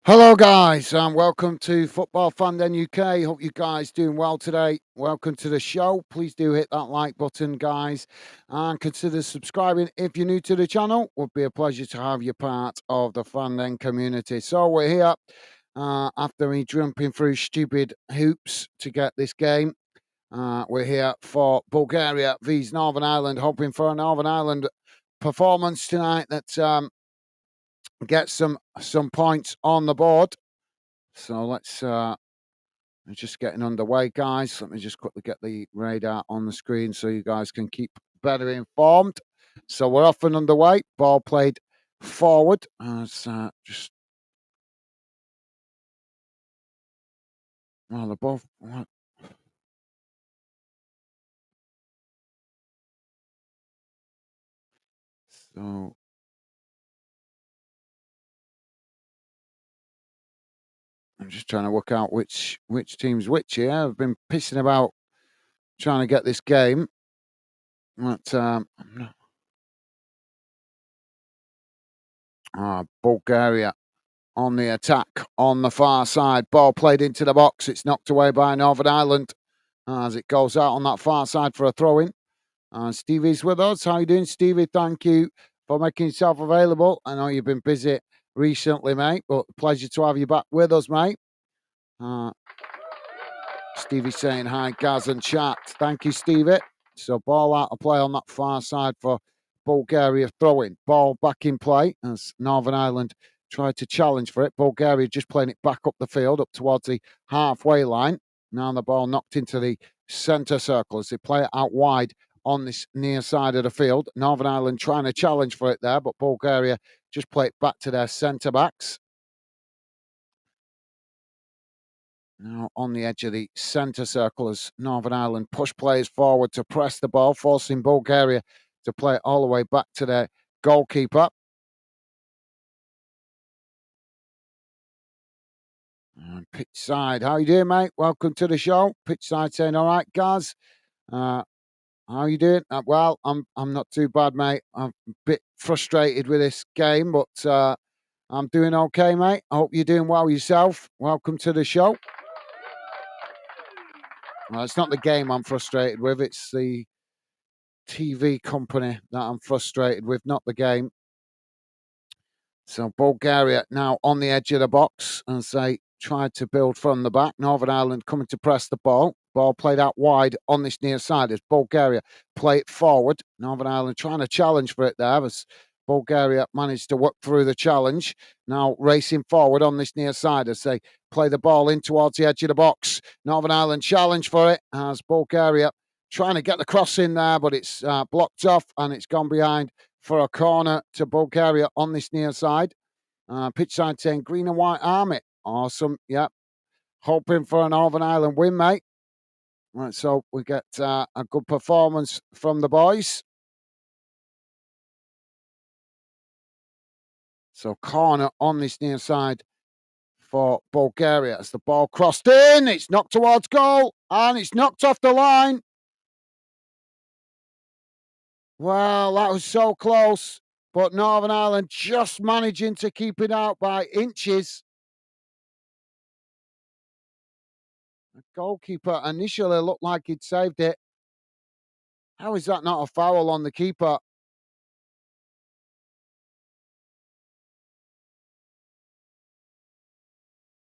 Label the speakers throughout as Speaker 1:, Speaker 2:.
Speaker 1: Hello, guys, and welcome to Football Fandom UK. Hope you guys doing well today. Welcome to the show. Please do hit that like button, guys, and consider subscribing if you're new to the channel. Would be a pleasure to have you part of the Fandom community. So we're here after me jumping through stupid hoops to get this game. We're here for Bulgaria vs Northern Ireland, hoping for a Northern Ireland performance tonight that gets some points on the board. So we're just getting underway, guys. Let me just quickly get the radar on the screen so you guys can keep better informed. So we're off and underway. Ball played forward. Just well, they're both. So I'm just trying to work out which team's which here. I've been pissing about trying to get this game, but Bulgaria on the attack on the far side. Ball played into the box. It's knocked away by Northern Ireland as it goes out on that far side for a throw-in. Stevie's with us. How you doing, Stevie? Thank you for making yourself available. I know you've been busy recently, mate, but pleasure to have you back with us, mate. Stevie saying hi, Gaz and chat. Thank you, Stevie. So ball out of play on that far side for Bulgaria throwing. Ball back in play as Northern Ireland tried to challenge for it. Bulgaria just playing it back up the field, up towards the halfway line. Now the ball knocked into the centre circle as they play it out wide on this near side of the field. Northern Ireland trying to challenge for it there, but Bulgaria just play it back to their centre backs. Now on the edge of the centre circle as Northern Ireland push players forward to press the ball, forcing Bulgaria to play it all the way back to their goalkeeper. And pitch side, how you doing, mate? Welcome to the show. Pitch side saying, all right, Gaz. How you doing? Well, I'm not too bad, mate. I'm a bit frustrated with this game, but I'm doing okay, mate. I hope you're doing well yourself. Welcome to the show. Well, it's not the game I'm frustrated with. It's the TV company that I'm frustrated with, not the game. So Bulgaria now on the edge of the box as they tried to build from the back. Northern Ireland coming to press the ball. Ball played out wide on this near side as Bulgaria play it forward. Northern Ireland trying to challenge for it there as Bulgaria managed to work through the challenge. Now racing forward on this near side as they play the ball in towards the edge of the box. Northern Ireland challenge for it as Bulgaria trying to get the cross in there, but it's blocked off and it's gone behind for a corner to Bulgaria on this near side. Pitch side saying green and white army. Awesome. Yep. Hoping for a Northern Ireland win, mate. Right, so we get a good performance from the boys. So corner on this near side for Bulgaria as the ball crossed in. It's knocked towards goal and it's knocked off the line. Well, that was so close, but Northern Ireland just managing to keep it out by inches. The goalkeeper initially looked like he'd saved it. How is that not a foul on the keeper?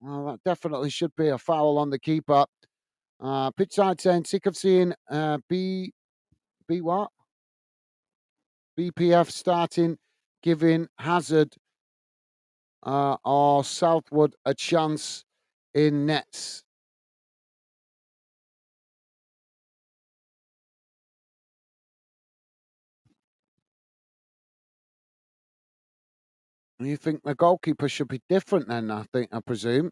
Speaker 1: Well, that definitely should be a foul on the keeper. Pitch side saying sick of seeing B what? BPF starting, giving Hazard or Southwood a chance in nets. You think the goalkeeper should be different then, I presume.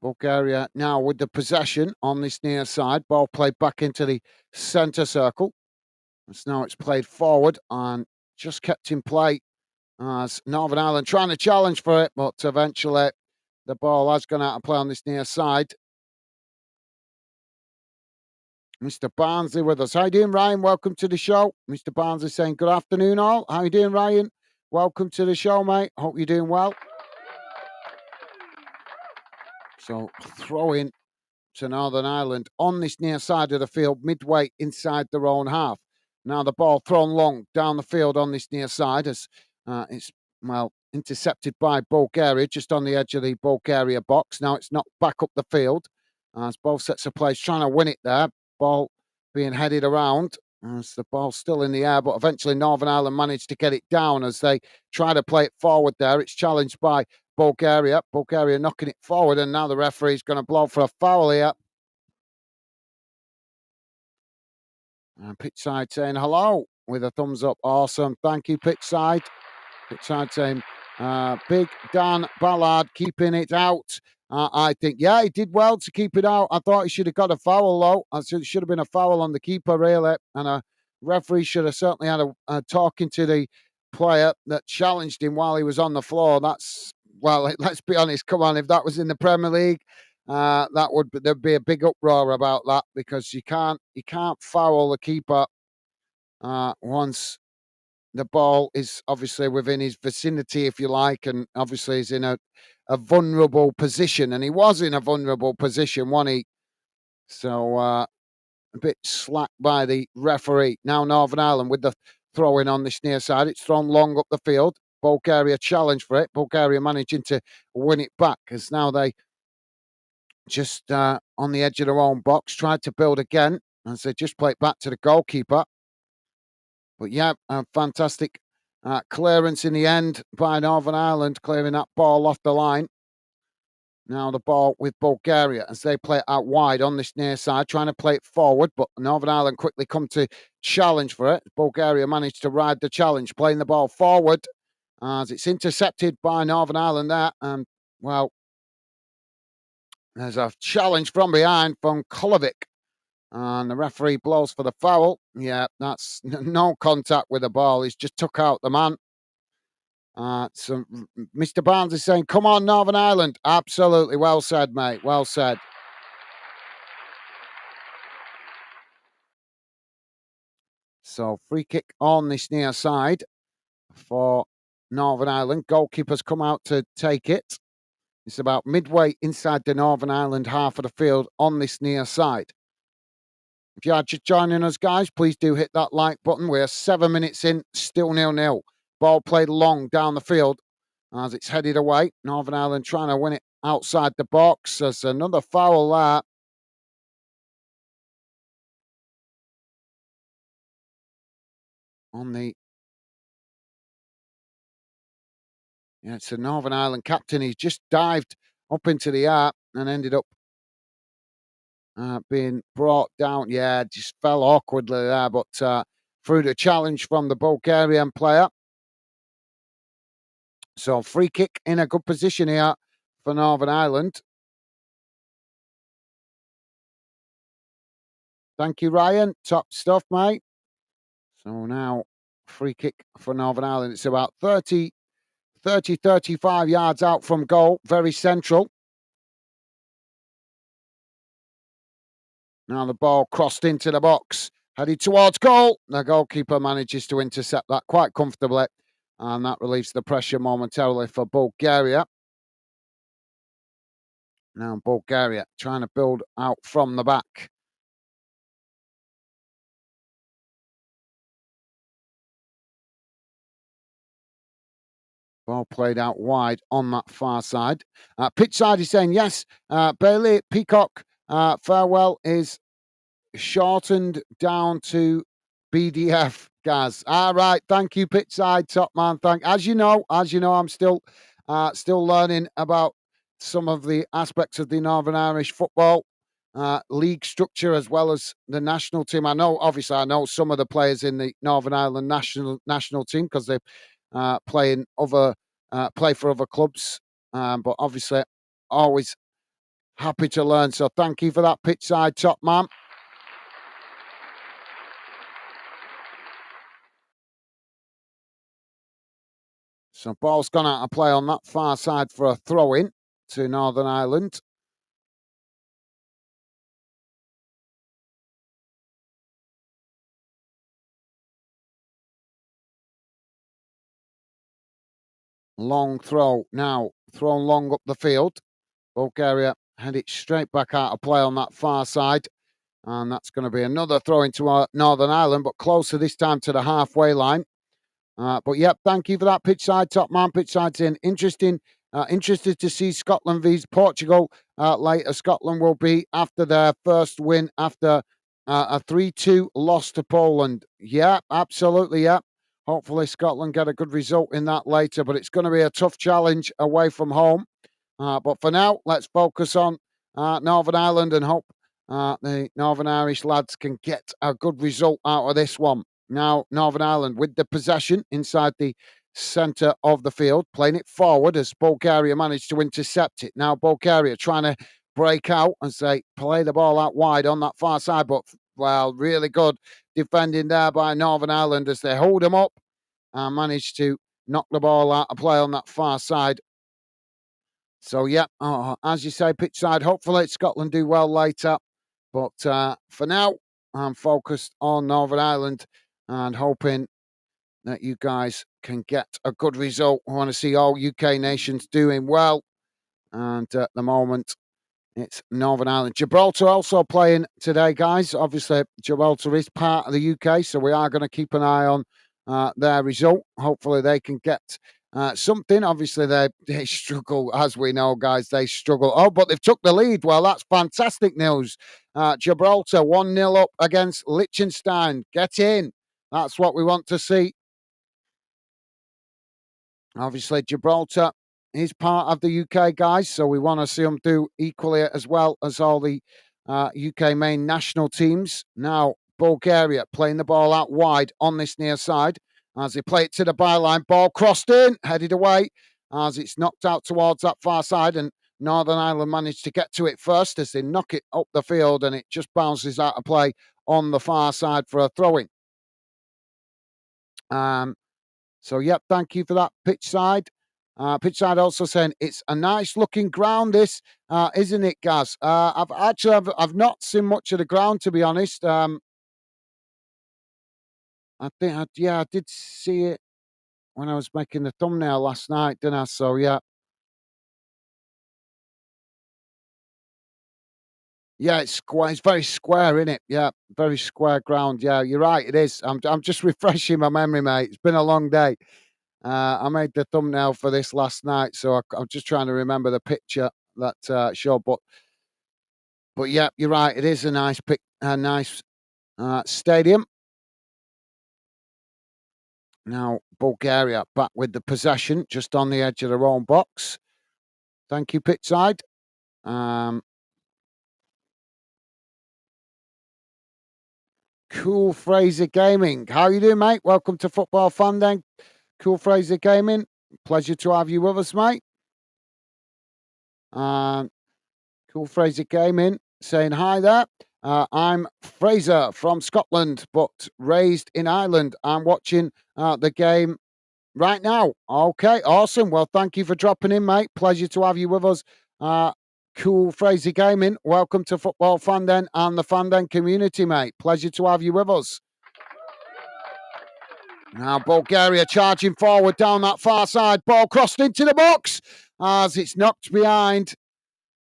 Speaker 1: Bulgaria now with the possession on this near side. Ball played back into the centre circle. So now it's played forward and just kept in play as Northern Ireland trying to challenge for it, but eventually the ball has gone out of play on this near side. Mr. Barnsley with us. How you doing, Ryan? Welcome to the show. Mr. Barnsley saying good afternoon, all. How you doing, Ryan? Welcome to the show, mate. Hope you're doing well. So throw in to Northern Ireland on this near side of the field, midway inside their own half. Now the ball thrown long down the field on this near side as it's, well, intercepted by Bulgaria just on the edge of the Bulgaria box. Now it's knocked back up the field as both sets of players trying to win it there. Ball being headed around as the ball's still in the air, but eventually Northern Ireland managed to get it down as they try to play it forward there. It's challenged by Bulgaria. Bulgaria knocking it forward, and now the referee's going to blow for a foul here. And pitch side saying hello with a thumbs up. Awesome. Thank you, pitch side. Pitch side saying, Big Dan Ballard keeping it out. I think, yeah, he did well to keep it out. I thought he should have got a foul, though. I said it should have been a foul on the keeper, really. And a referee should have certainly had a talking to the player that challenged him while he was on the floor. That's, well, let's be honest. Come on, if that was in the Premier League, there'd be a big uproar about that because you can't foul the keeper once the ball is obviously within his vicinity, if you like, and obviously is in a vulnerable position, and he was in a vulnerable position, wasn't he? So a bit slack by the referee. Now Northern Ireland with the throw-in on this near side. It's thrown long up the field. Bulgaria challenge for it. Bulgaria managing to win it back as now they just on the edge of their own box, tried to build again as they just play it back to the goalkeeper. But yeah, a fantastic clearance in the end by Northern Ireland, clearing that ball off the line. Now the ball with Bulgaria as they play it out wide on this near side, trying to play it forward, but Northern Ireland quickly come to challenge for it. Bulgaria managed to ride the challenge, playing the ball forward as it's intercepted by Northern Ireland there. And, well, there's a challenge from behind from Kolovic. And the referee blows for the foul. Yeah, that's no contact with the ball. He's just took out the man. So Mr. Barnes is saying, come on, Northern Ireland. Absolutely. Well said, mate. Well said. So free kick on this near side for Northern Ireland. Goalkeepers come out to take it. It's about midway inside the Northern Ireland half of the field on this near side. If you are just joining us, guys, please do hit that like button. We're 7 minutes in, still 0-0. Ball played long down the field as it's headed away. Northern Ireland trying to win it outside the box. There's another foul there. On the... Yeah, it's a Northern Ireland captain. He's just dived up into the air and ended up being brought down. Yeah, just fell awkwardly there, but through the challenge from the Bulgarian player. So free kick in a good position here for Northern Ireland. Thank you, Ryan. Top stuff, mate. So now free kick for Northern Ireland. It's about 35 yards out from goal. Very central. Now the ball crossed into the box. Headed towards goal. The goalkeeper manages to intercept that quite comfortably. And that relieves the pressure momentarily for Bulgaria. Now Bulgaria trying to build out from the back. Ball played out wide on that far side. Pitch side is saying, yes, Bailey Peacock, farewell is shortened down to BDF, Gaz. All right, thank you, pitch side, top man. As you know, I'm still learning about some of the aspects of the Northern Irish football league structure as well as the national team. I know some of the players in the Northern Ireland national team because they play for other clubs. But obviously, always happy to learn. So thank you for that, pitch side, top man. So ball's gone out of play on that far side for a throw-in to Northern Ireland. Long throw now, thrown long up the field. Bulgaria head it straight back out of play on that far side. And that's going to be another throw into Northern Ireland, but closer this time to the halfway line. But yep, thank you for that pitch side, top man. Pitch side's in. Interested to see Scotland vs Portugal later. Scotland will be after their first win after a 3-2 loss to Poland. Yeah, absolutely. Yeah. Hopefully Scotland get a good result in that later, but it's going to be a tough challenge away from home. But for now, let's focus on Northern Ireland and hope the Northern Irish lads can get a good result out of this one. Now, Northern Ireland with the possession inside the centre of the field, playing it forward as Bulgaria managed to intercept it. Now, Bulgaria trying to break out and say, play the ball out wide on that far side, but well, really good defending there by Northern Ireland as they hold them up and manage to knock the ball out of play on that far side. So, yeah, as you say, pitch side, hopefully Scotland do well later. But for now, I'm focused on Northern Ireland and hoping that you guys can get a good result. I want to see all UK nations doing well. And at the moment, it's Northern Ireland. Gibraltar also playing today, guys. Obviously, Gibraltar is part of the UK, so we are going to keep an eye on their result. Hopefully, they can get something. Obviously, they struggle, as we know, guys. They struggle. Oh, but they've took the lead. Well, that's fantastic news. Gibraltar 1-0 up against Liechtenstein. Get in. That's what we want to see. Obviously, Gibraltar is part of the UK, guys, so we want to see them do equally as well as all the UK main national teams. Now, Bulgaria playing the ball out wide on this near side as they play it to the byline. Ball crossed in, headed away as it's knocked out towards that far side, and Northern Ireland managed to get to it first as they knock it up the field, and it just bounces out of play on the far side for a throw-in. So, yep, thank you for that, pitch side. Pitch side also saying it's a nice looking ground, this, isn't it, Gaz? I've not seen much of the ground, to be honest. I did see it when I was making the thumbnail last night, didn't I? So, yeah. Yeah, it's square. It's very square, isn't it? Yeah, very square ground. Yeah, you're right. It is. I'm just refreshing my memory, mate. It's been a long day. I made the thumbnail for this last night, so I'm just trying to remember the picture that showed. But yeah, you're right. It is a nice nice stadium. Now Bulgaria back with the possession, just on the edge of their own box. Thank you, pitch side. Cool Fraser Gaming. How you doing, mate? Welcome to Football Fan then. Cool Fraser Gaming. Pleasure to have you with us, mate. Cool Fraser Gaming saying hi there. I'm Fraser from Scotland, but raised in Ireland. I'm watching the game right now. Okay, awesome. Well, thank you for dropping in, mate. Pleasure to have you with us. Cool Fraser Gaming. Welcome to Football Fan Den and the Fan Den community, mate. Pleasure to have you with us. Now Bulgaria charging forward down that far side. Ball crossed into the box as it's knocked behind.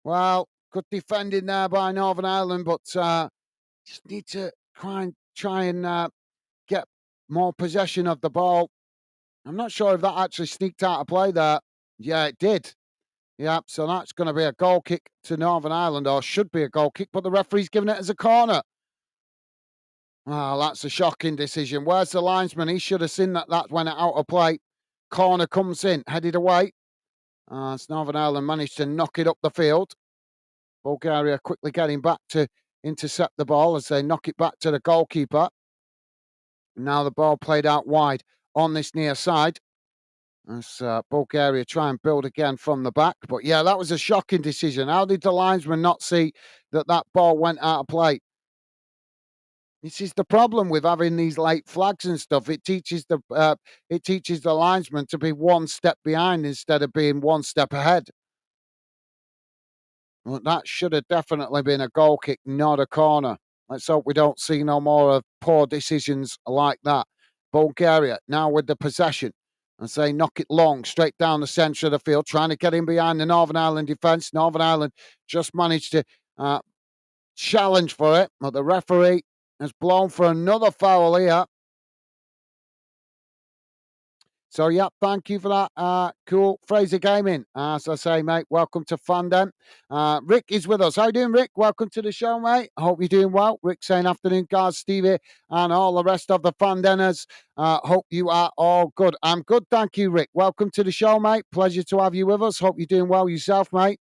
Speaker 1: Well, good defending there by Northern Ireland, but just need to try and get more possession of the ball. I'm not sure if that actually sneaked out of play there. Yeah, it did. Yeah, so that's going to be a goal kick to Northern Ireland, or should be a goal kick, but the referee's giving it as a corner. Oh, that's a shocking decision. Where's the linesman? He should have seen that went out of play. Corner comes in, headed away. As Northern Ireland managed to knock it up the field. Bulgaria quickly getting back to intercept the ball as they knock it back to the goalkeeper. Now the ball played out wide on this near side. As Bulgaria try and build again from the back. But yeah, that was a shocking decision. How did the linesman not see that ball went out of play? This is the problem with having these late flags and stuff. It teaches the linesman to be one step behind instead of being one step ahead. Well, that should have definitely been a goal kick, not a corner. Let's hope we don't see no more of poor decisions like that. Bulgaria now with the possession. and say knock it long, straight down the centre of the field, trying to get in behind the Northern Ireland defence. Northern Ireland just managed to challenge for it, but the referee has blown for another foul here. So, yeah, thank you for that. Cool. Fraser Gaming, as I say, mate, welcome to Fandom. Rick is with us. How you doing, Rick? Welcome to the show, mate. I hope you're doing well. Rick saying afternoon, guys, Stevie, and all the rest of the Fandenners. Hope you are all good. I'm good, thank you, Rick. Welcome to the show, mate. Pleasure to have you with us. Hope you're doing well yourself, mate.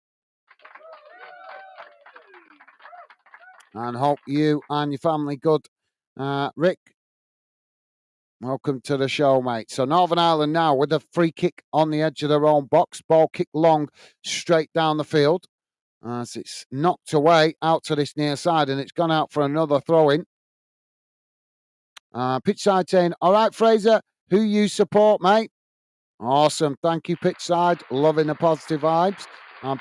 Speaker 1: And hope you and your family good. Rick, welcome to the show, mate. So Northern Ireland now with a free kick on the edge of their own box. Ball kicked long, straight down the field. As it's knocked away out to this near side, and it's gone out for another throw-in. Pitch side saying, all right, Fraser, who you support, mate? Awesome. Thank you, pitch side. Loving the positive vibes.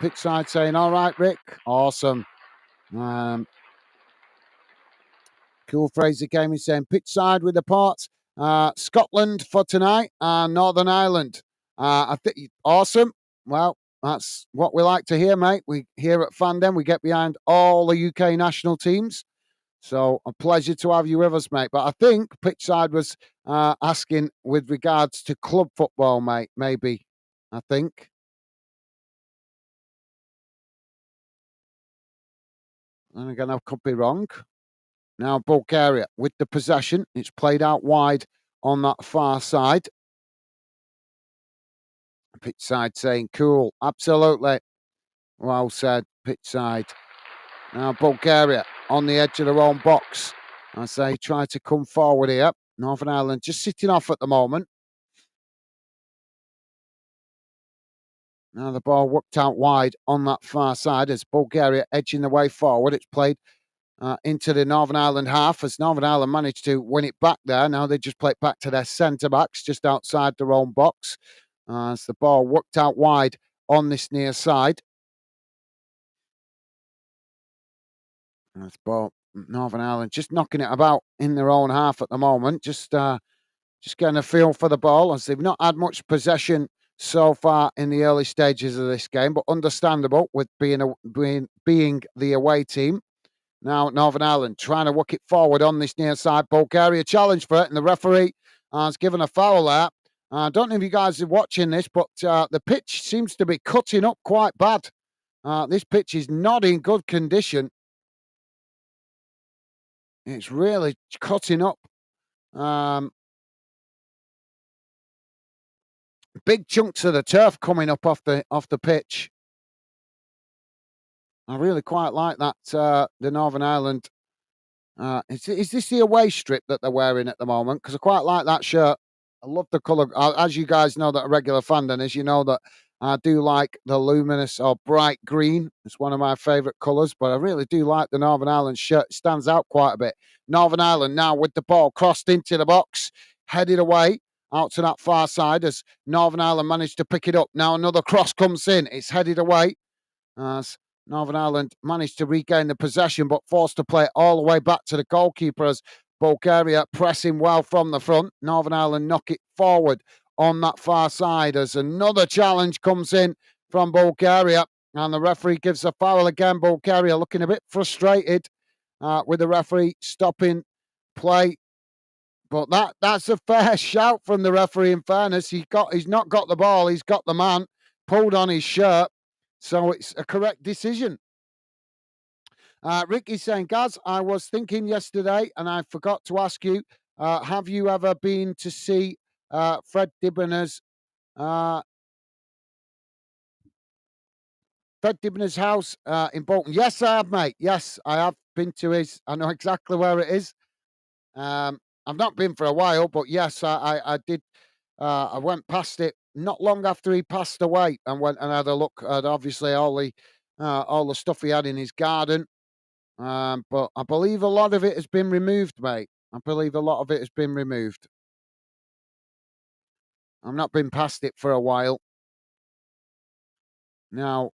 Speaker 1: Pitch side saying, all right, Rick. Awesome. Cool. Fraser Gaming saying, pitch side with the parts. Scotland for tonight and Northern Ireland. I think awesome. Well, that's what we like to hear, mate. We here at Fandom, we get behind all the UK national teams. So a pleasure to have you with us, mate. But I think Pitchside was asking with regards to club football, mate. Maybe, I think. And again, I could be wrong. Now Bulgaria with the possession. It's played out wide on that far side. Pitch side saying, cool, absolutely. Well said, pitch side. Now Bulgaria on the edge of their own box as they try to come forward here. Northern Ireland just sitting off at the moment. Now the ball worked out wide on that far side as Bulgaria edging the way forward. It's played into the Northern Ireland half as Northern Ireland managed to win it back there. Now they just play it back to their centre-backs just outside their own box. As the ball worked out wide on this near side. And the ball, Northern Ireland just knocking it about in their own half at the moment. Just getting a feel for the ball as they've not had much possession so far in the early stages of this game, but understandable with being the away team. Now Northern Ireland trying to work it forward on this near side. Bulgaria challenge for it, and the referee has given a foul there. I don't know if you guys are watching this, but the pitch seems to be cutting up quite bad. This pitch is not in good condition. It's really cutting up. Big chunks of the turf coming up off the pitch. I really quite like that. The Northern Ireland. Is this the away strip that they're wearing at the moment? Because I quite like that shirt. I love the colour. As you guys know, that a regular fandom is, you know that I do like the luminous or bright green. It's one of my favourite colours, but I really do like the Northern Ireland shirt. It stands out quite a bit. Northern Ireland now with the ball crossed into the box, headed away out to that far side as Northern Ireland managed to pick it up. Now another cross comes in. It's headed away as Northern Ireland managed to regain the possession, but forced to play it all the way back to the goalkeeper as Bulgaria pressing well from the front. Northern Ireland knock it forward on that far side as another challenge comes in from Bulgaria, and the referee gives a foul again. Bulgaria looking a bit frustrated with the referee stopping play. But that's a fair shout from the referee, in fairness. He's not got the ball, he's got the man, pulled on his shirt. So it's a correct decision. Ricky's saying, Gaz, I was thinking yesterday and I forgot to ask you, have you ever been to see Fred Dibner's house in Bolton? Yes, I have, mate. Yes, I have been to his. I know exactly where it is. I've not been for a while, but yes, I did. I went past it not long after he passed away, and went and had a look at obviously all the stuff he had in his garden. But I believe a lot of it has been removed, mate. I believe a lot of it has been removed. I've not been past it for a while. Now,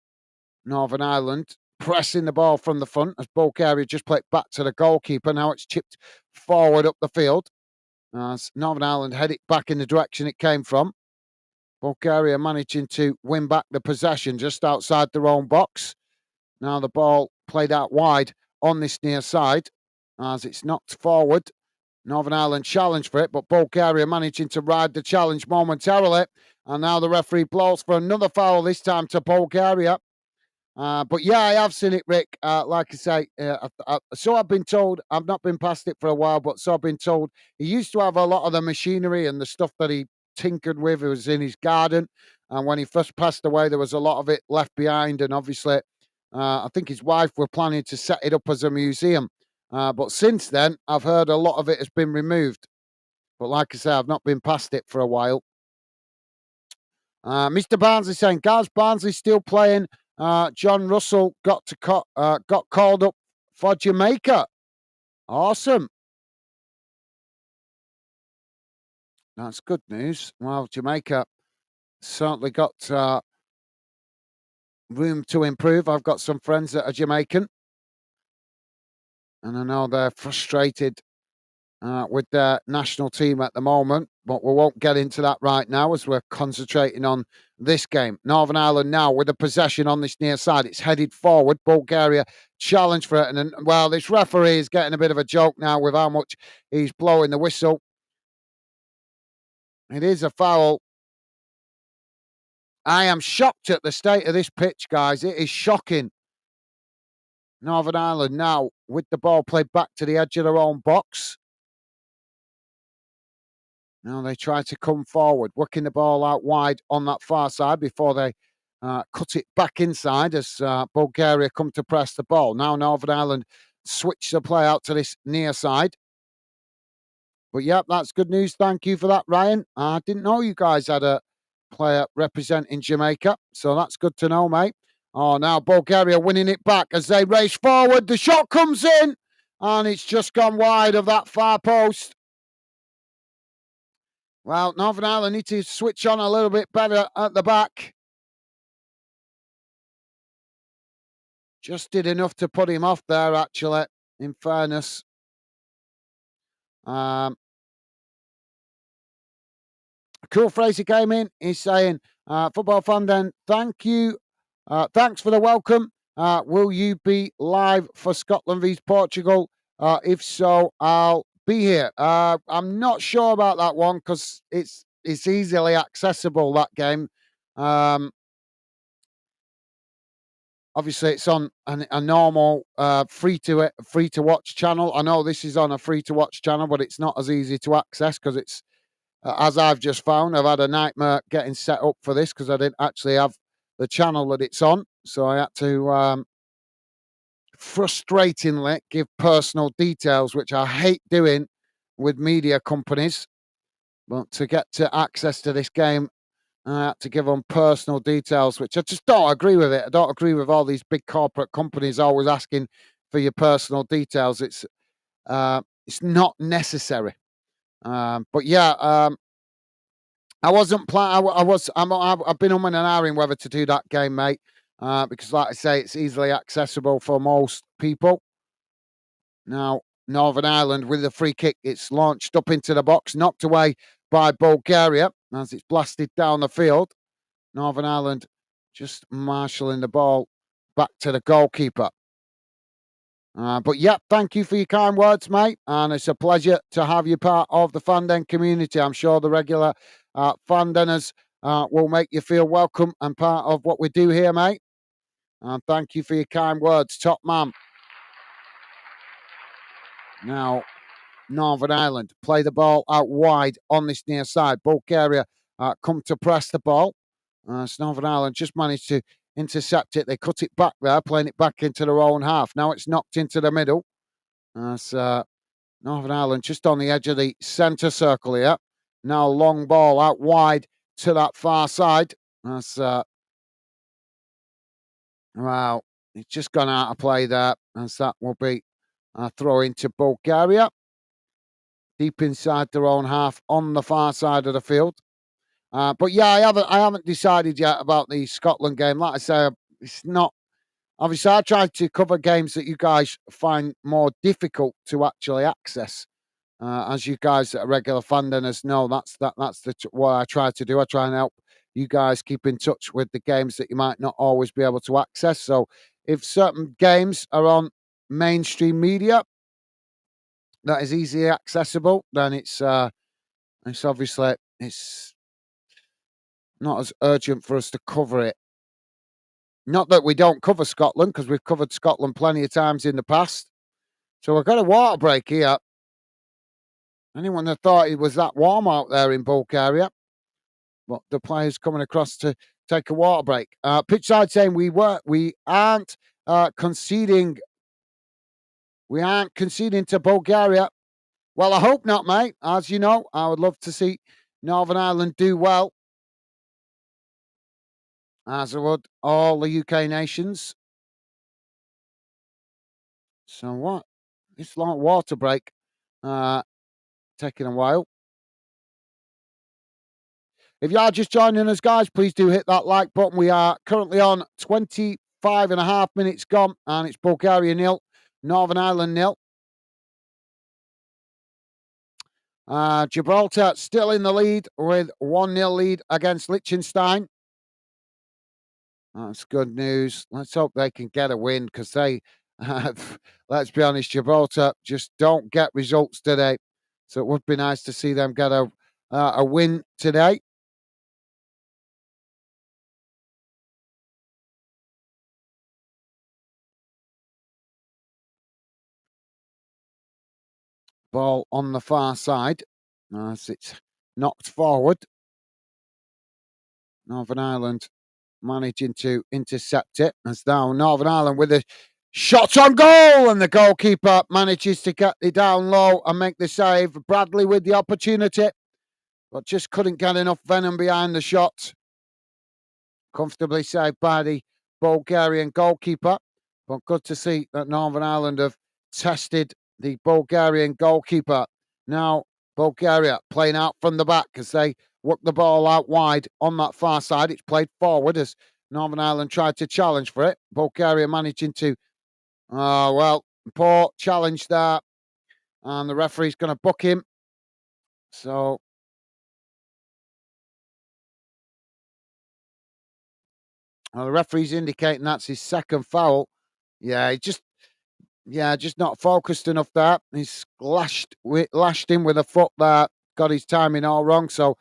Speaker 1: Northern Ireland pressing the ball from the front as Bulgaria just played back to the goalkeeper. Now it's chipped forward up the field as Northern Ireland head it back in the direction it came from. Bulgaria managing to win back the possession just outside their own box. Now the ball played out wide on this near side as it's knocked forward. Northern Ireland challenged for it, but Bulgaria managing to ride the challenge momentarily. And now the referee blows for another foul, this time to Bulgaria. But yeah, I have seen it, Rick. Like I say, so I've been told. I've not been past it for a while, but so I've been told. He used to have a lot of the machinery and the stuff that he tinkered with. It was in his garden, and when he first passed away, there was a lot of it left behind. And obviously, I think his wife were planning to set it up as a museum. But since then, I've heard a lot of it has been removed. But like I say, I've not been past it for a while. Mr. Barnsley saying, Gaz Barnsley still playing. John Russell got called up for Jamaica. Awesome. That's good news. Well, Jamaica certainly got room to improve. I've got some friends that are Jamaican, and I know they're frustrated with their national team at the moment, but we won't get into that right now as we're concentrating on this game. Northern Ireland now with a possession on this near side. It's headed forward. Bulgaria challenge for it. And well, this referee is getting a bit of a joke now with how much he's blowing the whistle. It is a foul. I am shocked at the state of this pitch, guys. It is shocking. Northern Ireland now with the ball played back to the edge of their own box. Now they try to come forward, working the ball out wide on that far side before they cut it back inside as Bulgaria come to press the ball. Now Northern Ireland switch the play out to this near side. But yep, that's good news. Thank you for that, Ryan. I didn't know you guys had a player representing Jamaica, so that's good to know, mate. Oh, now Bulgaria winning it back as they race forward. The shot comes in, and it's just gone wide of that far post. Well, Northern Ireland need to switch on a little bit better at the back. Just did enough to put him off there, actually, in fairness. Cool Fraser came in. He's saying, football fan then, thank you. Thanks for the welcome. Will you be live for Scotland vs Portugal? If so, I'll be here. I'm not sure about that one because it's easily accessible, that game. Obviously, it's on a normal free to watch channel. I know this is on a free to watch channel, but it's not as easy to access because it's as I've just found. I've had a nightmare getting set up for this because I didn't actually have the channel that it's on, so I had to frustratingly give personal details, which I hate doing with media companies. But to get to access to this game, I had to give them personal details, which I just don't agree with it. I don't agree with all these big corporate companies always asking for your personal details. It's not necessary. But yeah, I wasn't planning. I've been on an hour in whether to do that game, mate. Because, like I say, it's easily accessible for most people. Now, Northern Ireland with the free kick, it's launched up into the box, knocked away by Bulgaria as it's blasted down the field. Northern Ireland just marshalling the ball back to the goalkeeper. But yeah, thank you for your kind words, mate. And it's a pleasure to have you part of the Fanden community. I'm sure the regular Fandeners will make you feel welcome and part of what we do here, mate. And thank you for your kind words, top man. Now, Northern Ireland play the ball out wide on this near side. Bulgaria come to press the ball. So Northern Ireland just managed to intercept it. They cut it back there, playing it back into their own half. Now it's knocked into the middle. So Northern Ireland just on the edge of the centre circle here. Now long ball out wide to that far side. That's wow, it's just gone out of play there, as that will be a throw into Bulgaria. Deep inside their own half on the far side of the field. But yeah, I haven't decided yet about the Scotland game. Like I say, it's not. Obviously, I try to cover games that you guys find more difficult to actually access. As you guys that are regular Fandeners know, that's what I try to do. I try and help you guys keep in touch with the games that you might not always be able to access. So if certain games are on mainstream media that is easily accessible, then it's obviously it's not as urgent for us to cover it. Not that we don't cover Scotland, because we've covered Scotland plenty of times in the past. So we've got a water break here. Anyone that thought it was that warm out there in Bulgaria, but the players coming across to take a water break. Pitch side saying we aren't conceding. We aren't conceding to Bulgaria. Well, I hope not, mate. As you know, I would love to see Northern Ireland do well, as I would all the UK nations. So what? It's like water break. Taking a while. If you are just joining us, guys, please do hit that like button. We are currently on 25 and a half minutes gone, and it's Bulgaria 0, Northern Ireland 0. Gibraltar still in the lead with 1-0 lead against Liechtenstein. That's good news. Let's hope they can get a win, because they, let's be honest, Gibraltar just don't get results today. So it would be nice to see them get a win today. Ball on the far side as it's knocked forward. Northern Ireland managing to intercept it, as now Northern Ireland with a shot on goal, and the goalkeeper manages to get it down low and make the save. Bradley with the opportunity, but just couldn't get enough venom behind the shot. Comfortably saved by the Bulgarian goalkeeper, but good to see that Northern Ireland have tested the Bulgarian goalkeeper. Now Bulgaria playing out from the back as they work the ball out wide on that far side. It's played forward as Northern Ireland tried to challenge for it. Bulgaria managing to, poor challenge there, and the referee's going to book him. So the referee's indicating that's his second foul. Yeah, just not focused enough there. He's lashed him with a foot there. Got his timing all wrong. So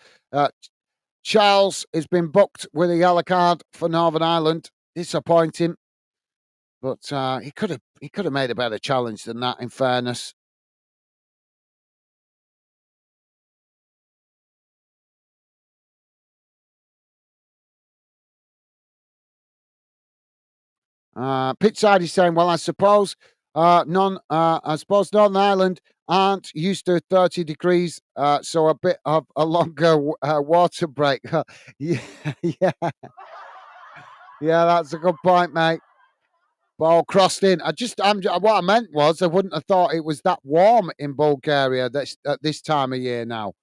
Speaker 1: Charles has been booked with a yellow card for Northern Ireland. Disappointing, but he could have made a better challenge than that. In fairness. Pitch side is saying, well, I suppose Northern Ireland aren't used to 30 degrees, so a bit of a longer water break. Yeah, yeah, yeah, that's a good point, mate. Ball crossed in. What I meant was I wouldn't have thought it was that warm in Bulgaria at this time of year now,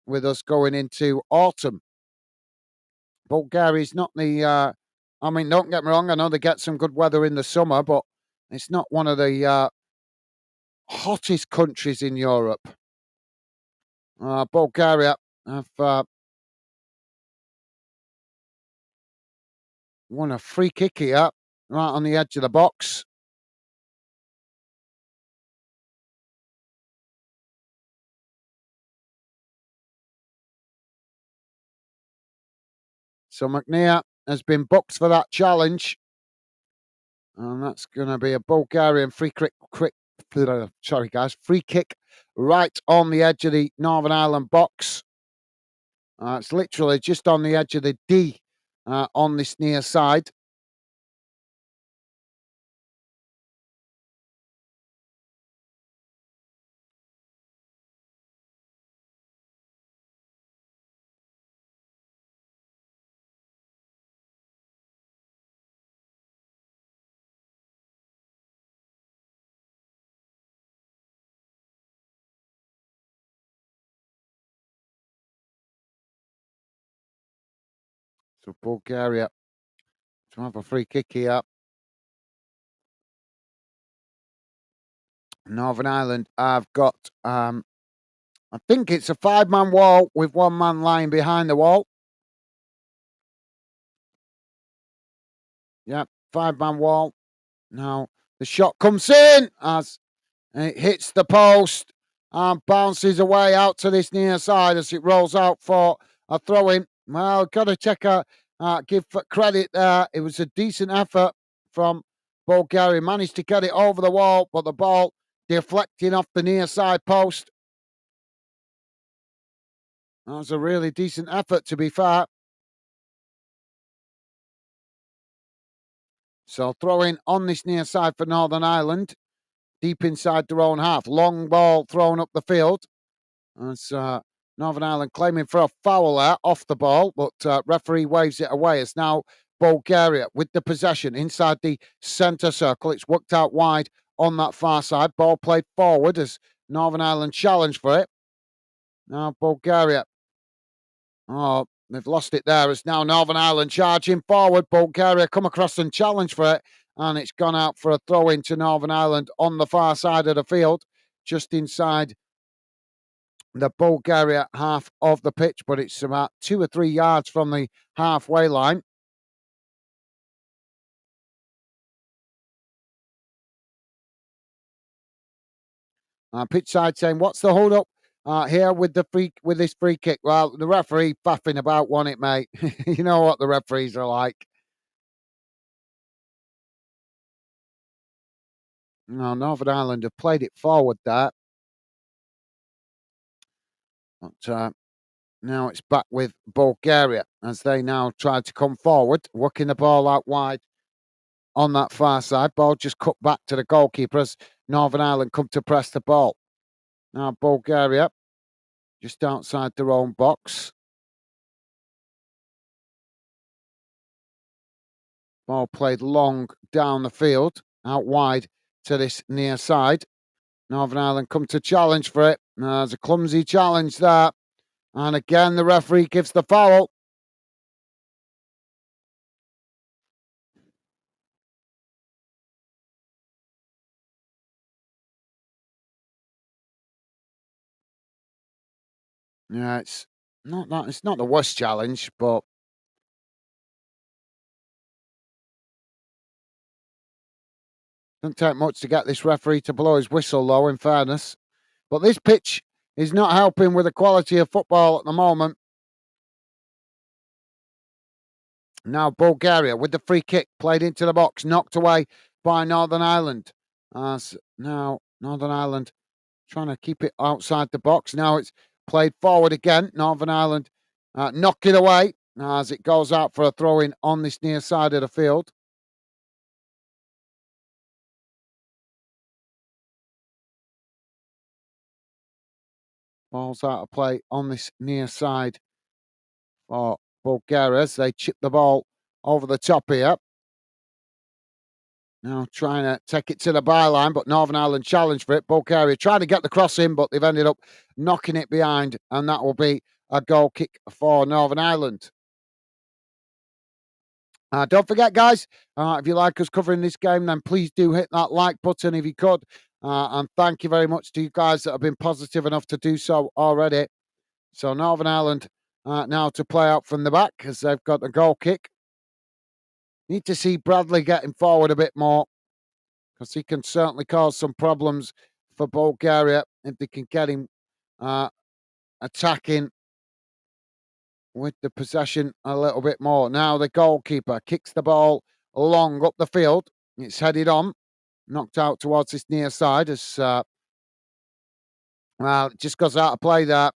Speaker 1: with us going into autumn. Bulgaria's not the. I mean, don't get me wrong. I know they get some good weather in the summer, but it's not one of the hottest countries in Europe. Bulgaria have won a free kick here, right on the edge of the box. So McNear has been booked for that challenge. And that's going to be a Bulgarian free kick. Free kick right on the edge of the Northern Ireland box. It's literally just on the edge of the D on this near side. So Bulgaria to have a free kick here. Northern Ireland have got, I think it's a 5-man wall with one man lying behind the wall. Yeah, five-man wall. Now the shot comes in as it hits the post and bounces away out to this near side as it rolls out for a throw in. Well, got to give credit there. It was a decent effort from Bulgaria. Managed to get it over the wall, but the ball deflecting off the near side post. That was a really decent effort, to be fair. So throwing on this near side for Northern Ireland, deep inside their own half. Long ball thrown up the field. As Northern Ireland claiming for a foul there off the ball, but referee waves it away. It's now Bulgaria with the possession inside the centre circle. It's worked out wide on that far side. Ball played forward as Northern Ireland challenged for it. Now Bulgaria. Oh, they've lost it there. It's now Northern Ireland charging forward. Bulgaria come across and challenge for it. And it's gone out for a throw into Northern Ireland on the far side of the field, just inside the Bulgaria half of the pitch, but it's about 2 or 3 yards from the halfway line. Pitch side saying, "What's the hold up here with this free kick?" Well, the referee faffing about won it, mate. You know what the referees are like. No, Northern Ireland have played it forward there, but now it's back with Bulgaria as they now try to come forward, working the ball out wide on that far side. Ball just cut back to the goalkeeper as Northern Ireland come to press the ball. Now Bulgaria just outside their own box. Ball played long down the field, out wide to this near side. Northern Ireland come to challenge for it. There's a clumsy challenge there. And again, the referee gives the foul. Yeah, it's not the worst challenge, but doesn't take much to get this referee to blow his whistle, though, in fairness. But this pitch is not helping with the quality of football at the moment. Now Bulgaria with the free kick played into the box, knocked away by Northern Ireland. As now Northern Ireland trying to keep it outside the box. Now it's played forward again. Northern Ireland knock it away as it goes out for a throw in on this near side of the field. Ball's out of play on this near side for Bulgaria as they chip the ball over the top here. Now trying to take it to the byline, but Northern Ireland challenge for it. Bulgaria trying to get the cross in, but they've ended up knocking it behind, and that will be a goal kick for Northern Ireland. Don't forget, guys, if you like us covering this game, then please do hit that like button if you could. And thank you very much to you guys that have been positive enough to do so already. So Northern Ireland now to play out from the back as they've got a goal kick. Need to see Bradley getting forward a bit more because he can certainly cause some problems for Bulgaria if they can get him attacking with the possession a little bit more. Now the goalkeeper kicks the ball long up the field. It's headed on, knocked out towards this near side as well, it just goes out of play there.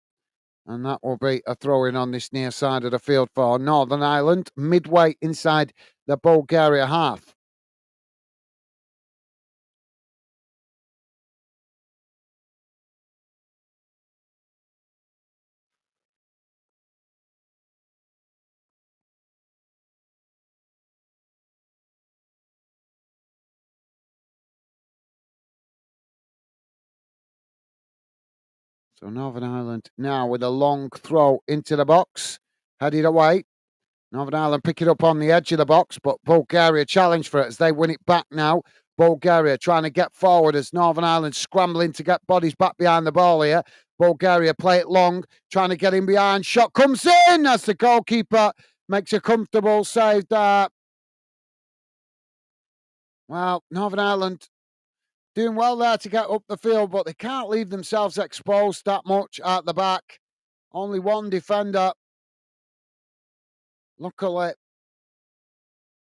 Speaker 1: And that will be a throw in on this near side of the field for Northern Ireland, midway inside the Bulgaria half. So Northern Ireland now with a long throw into the box, headed away. Northern Ireland pick it up on the edge of the box, but Bulgaria challenge for it as they win it back now. Bulgaria trying to get forward as Northern Ireland scrambling to get bodies back behind the ball here. Bulgaria play it long, trying to get in behind. Shot comes in as the goalkeeper makes a comfortable save there. Well, Northern Ireland doing well there to get up the field, but they can't leave themselves exposed that much at the back. Only one defender. Luckily,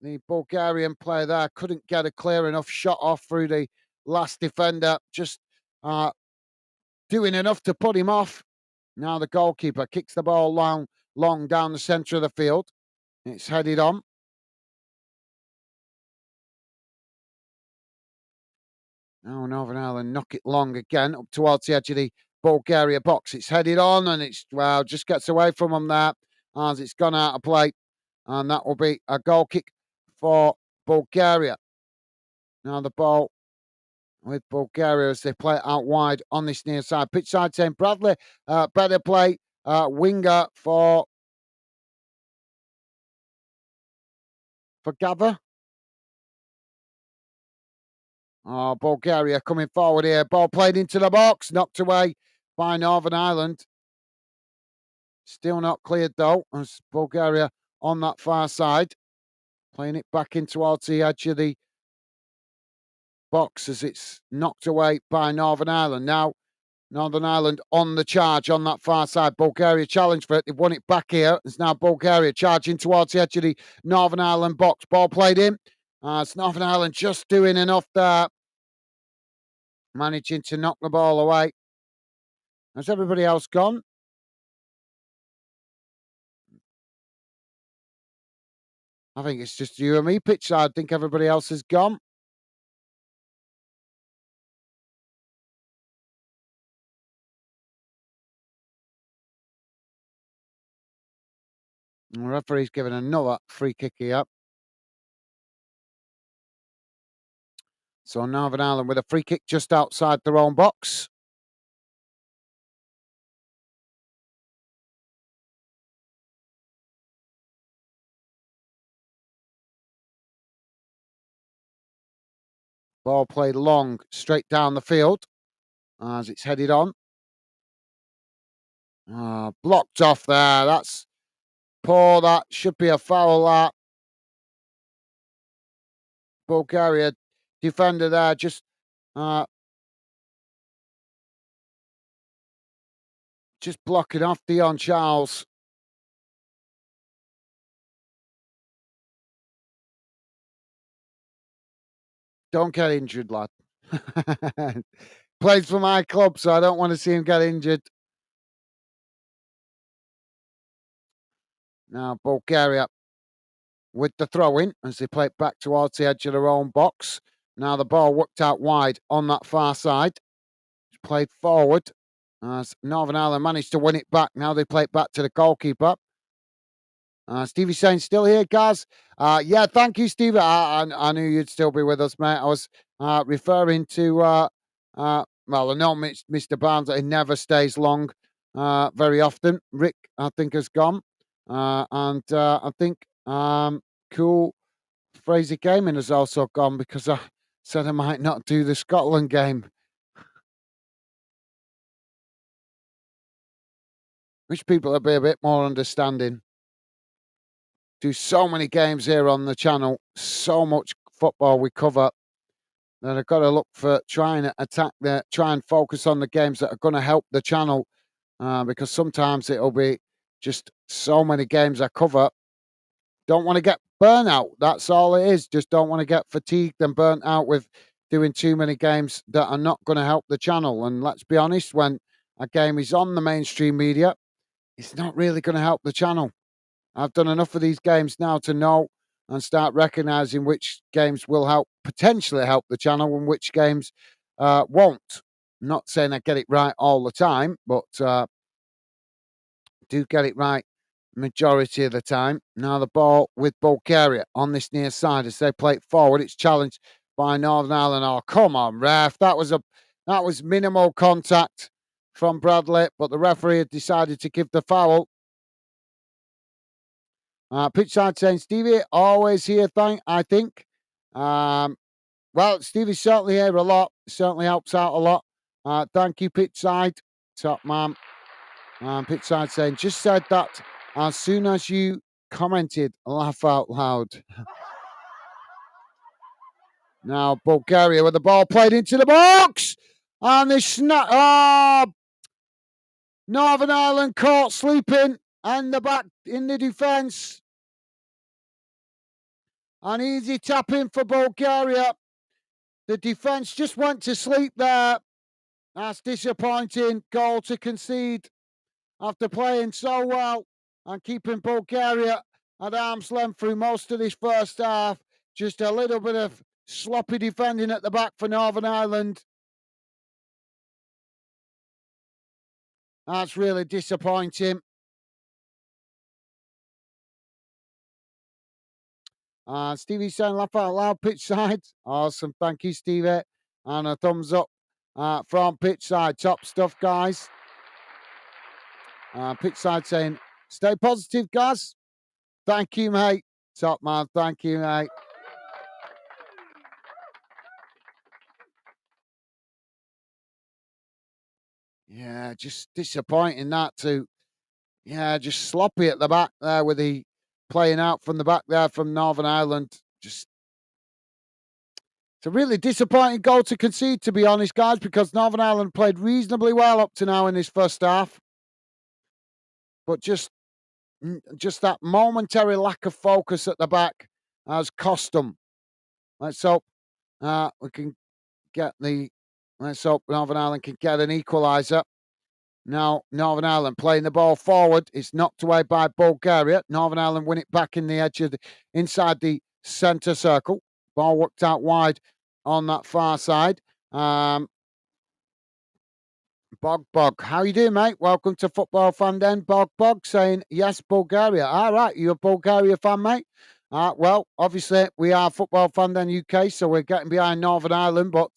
Speaker 1: the Bulgarian player there couldn't get a clear enough shot off through the last defender, just uh, doing enough to put him off. Now the goalkeeper kicks the ball long down the centre of the field. It's headed on. Now Northern Ireland knock it long again up towards the edge of the Bulgaria box. It's headed on and it's, well, just gets away from them there as it's gone out of play. And that will be a goal kick for Bulgaria. Now the ball with Bulgaria as they play it out wide on this near side. Pitch side saying Bradley, better play, winger for Gather. Oh, Bulgaria coming forward here. Ball played into the box, knocked away by Northern Ireland. Still not cleared though, as Bulgaria on that far side. Playing it back in towards the edge of the box as it's knocked away by Northern Ireland. Now, Northern Ireland on the charge on that far side. Bulgaria challenge for it. They've won it back here. It's now Bulgaria charging towards the edge of the Northern Ireland box. Ball played in. It's Northern Ireland just doing enough there. Managing to knock the ball away. Has everybody else gone? I think it's just you and me, pitch side. I think everybody else has gone. The referee's given another free kick here. So Northern Ireland with a free kick just outside their own box. Ball played long, straight down the field as it's headed on. Blocked off there. That's poor. That should be a foul. That Bulgaria defender there just blocking off Dion Charles. Don't get injured, lad. Plays for my club, so I don't want to see him get injured. Now Bulgaria with the throw in as they play it back towards the edge of their own box. Now the ball worked out wide on that far side. It's played forward as Northern Ireland managed to win it back. Now they play it back to the goalkeeper. Stevie saying, still here, Gaz? Yeah, thank you, Stevie. I knew you'd still be with us, mate. I was referring to, well, I know Mr. Barnes, that he never stays long very often. Rick, I think, has gone. And I think Cool Fraser Gaming has also gone because I said I might not do the Scotland game. Wish people would be a bit more understanding. Do so many games here on the channel, so much football we cover that I've got to look for trying to try and focus on the games that are going to help the channel because sometimes it'll be just so many games I cover. Don't want to get burnt out. That's all it is. Just don't want to get fatigued and burnt out with doing too many games that are not going to help the channel. And let's be honest, when a game is on the mainstream media, it's not really going to help the channel. I've done enough of these games now to know and start recognizing which games will potentially help the channel and which games won't. Not saying I get it right all the time, but do get it right majority of the time. Now the ball with Bulgaria on this near side as they play it forward. It's challenged by Northern Ireland. Oh, come on, ref. That was minimal contact from Bradley, but the referee had decided to give the foul. Pitch side saying, Stevie, always here, I think. Well, Stevie's certainly here a lot. Certainly helps out a lot. Thank you, pitch side. Top man. Pitch side saying, just said that as soon as you commented, laugh out loud. Now Bulgaria with the ball played into the box. And they snap. Oh, Northern Ireland caught sleeping. And the back in the defence. An easy tap in for Bulgaria. The defence just went to sleep there. That's disappointing. Goal to concede after playing so well and keeping Bulgaria at arm's length through most of this first half. Just a little bit of sloppy defending at the back for Northern Ireland. That's really disappointing. Stevie saying laugh out loud pitch side. Awesome. Thank you, Stevie. And a thumbs up from pitch side. Top stuff, guys. Pitch side saying, stay positive, guys. Thank you, mate. Top man. Thank you, mate. Yeah, just disappointing that too. Yeah, just sloppy at the back there with the playing out from the back there from Northern Ireland. Just it's a really disappointing goal to concede, to be honest, guys, because Northern Ireland played reasonably well up to now in this first half. But just that momentary lack of focus at the back has cost them. Let's hope we can get the. Let's hope Northern Ireland can get an equaliser. Now, Northern Ireland playing the ball forward. It's knocked away by Bulgaria. Northern Ireland win it back in the edge of inside the centre circle. Ball worked out wide on that far side. Bog. How you doing, mate? Welcome to Football Fan Den. Bog saying, yes, Bulgaria. All right, you're a Bulgaria fan, mate? Well, obviously, we are Football Fan Den UK, so we're getting behind Northern Ireland, but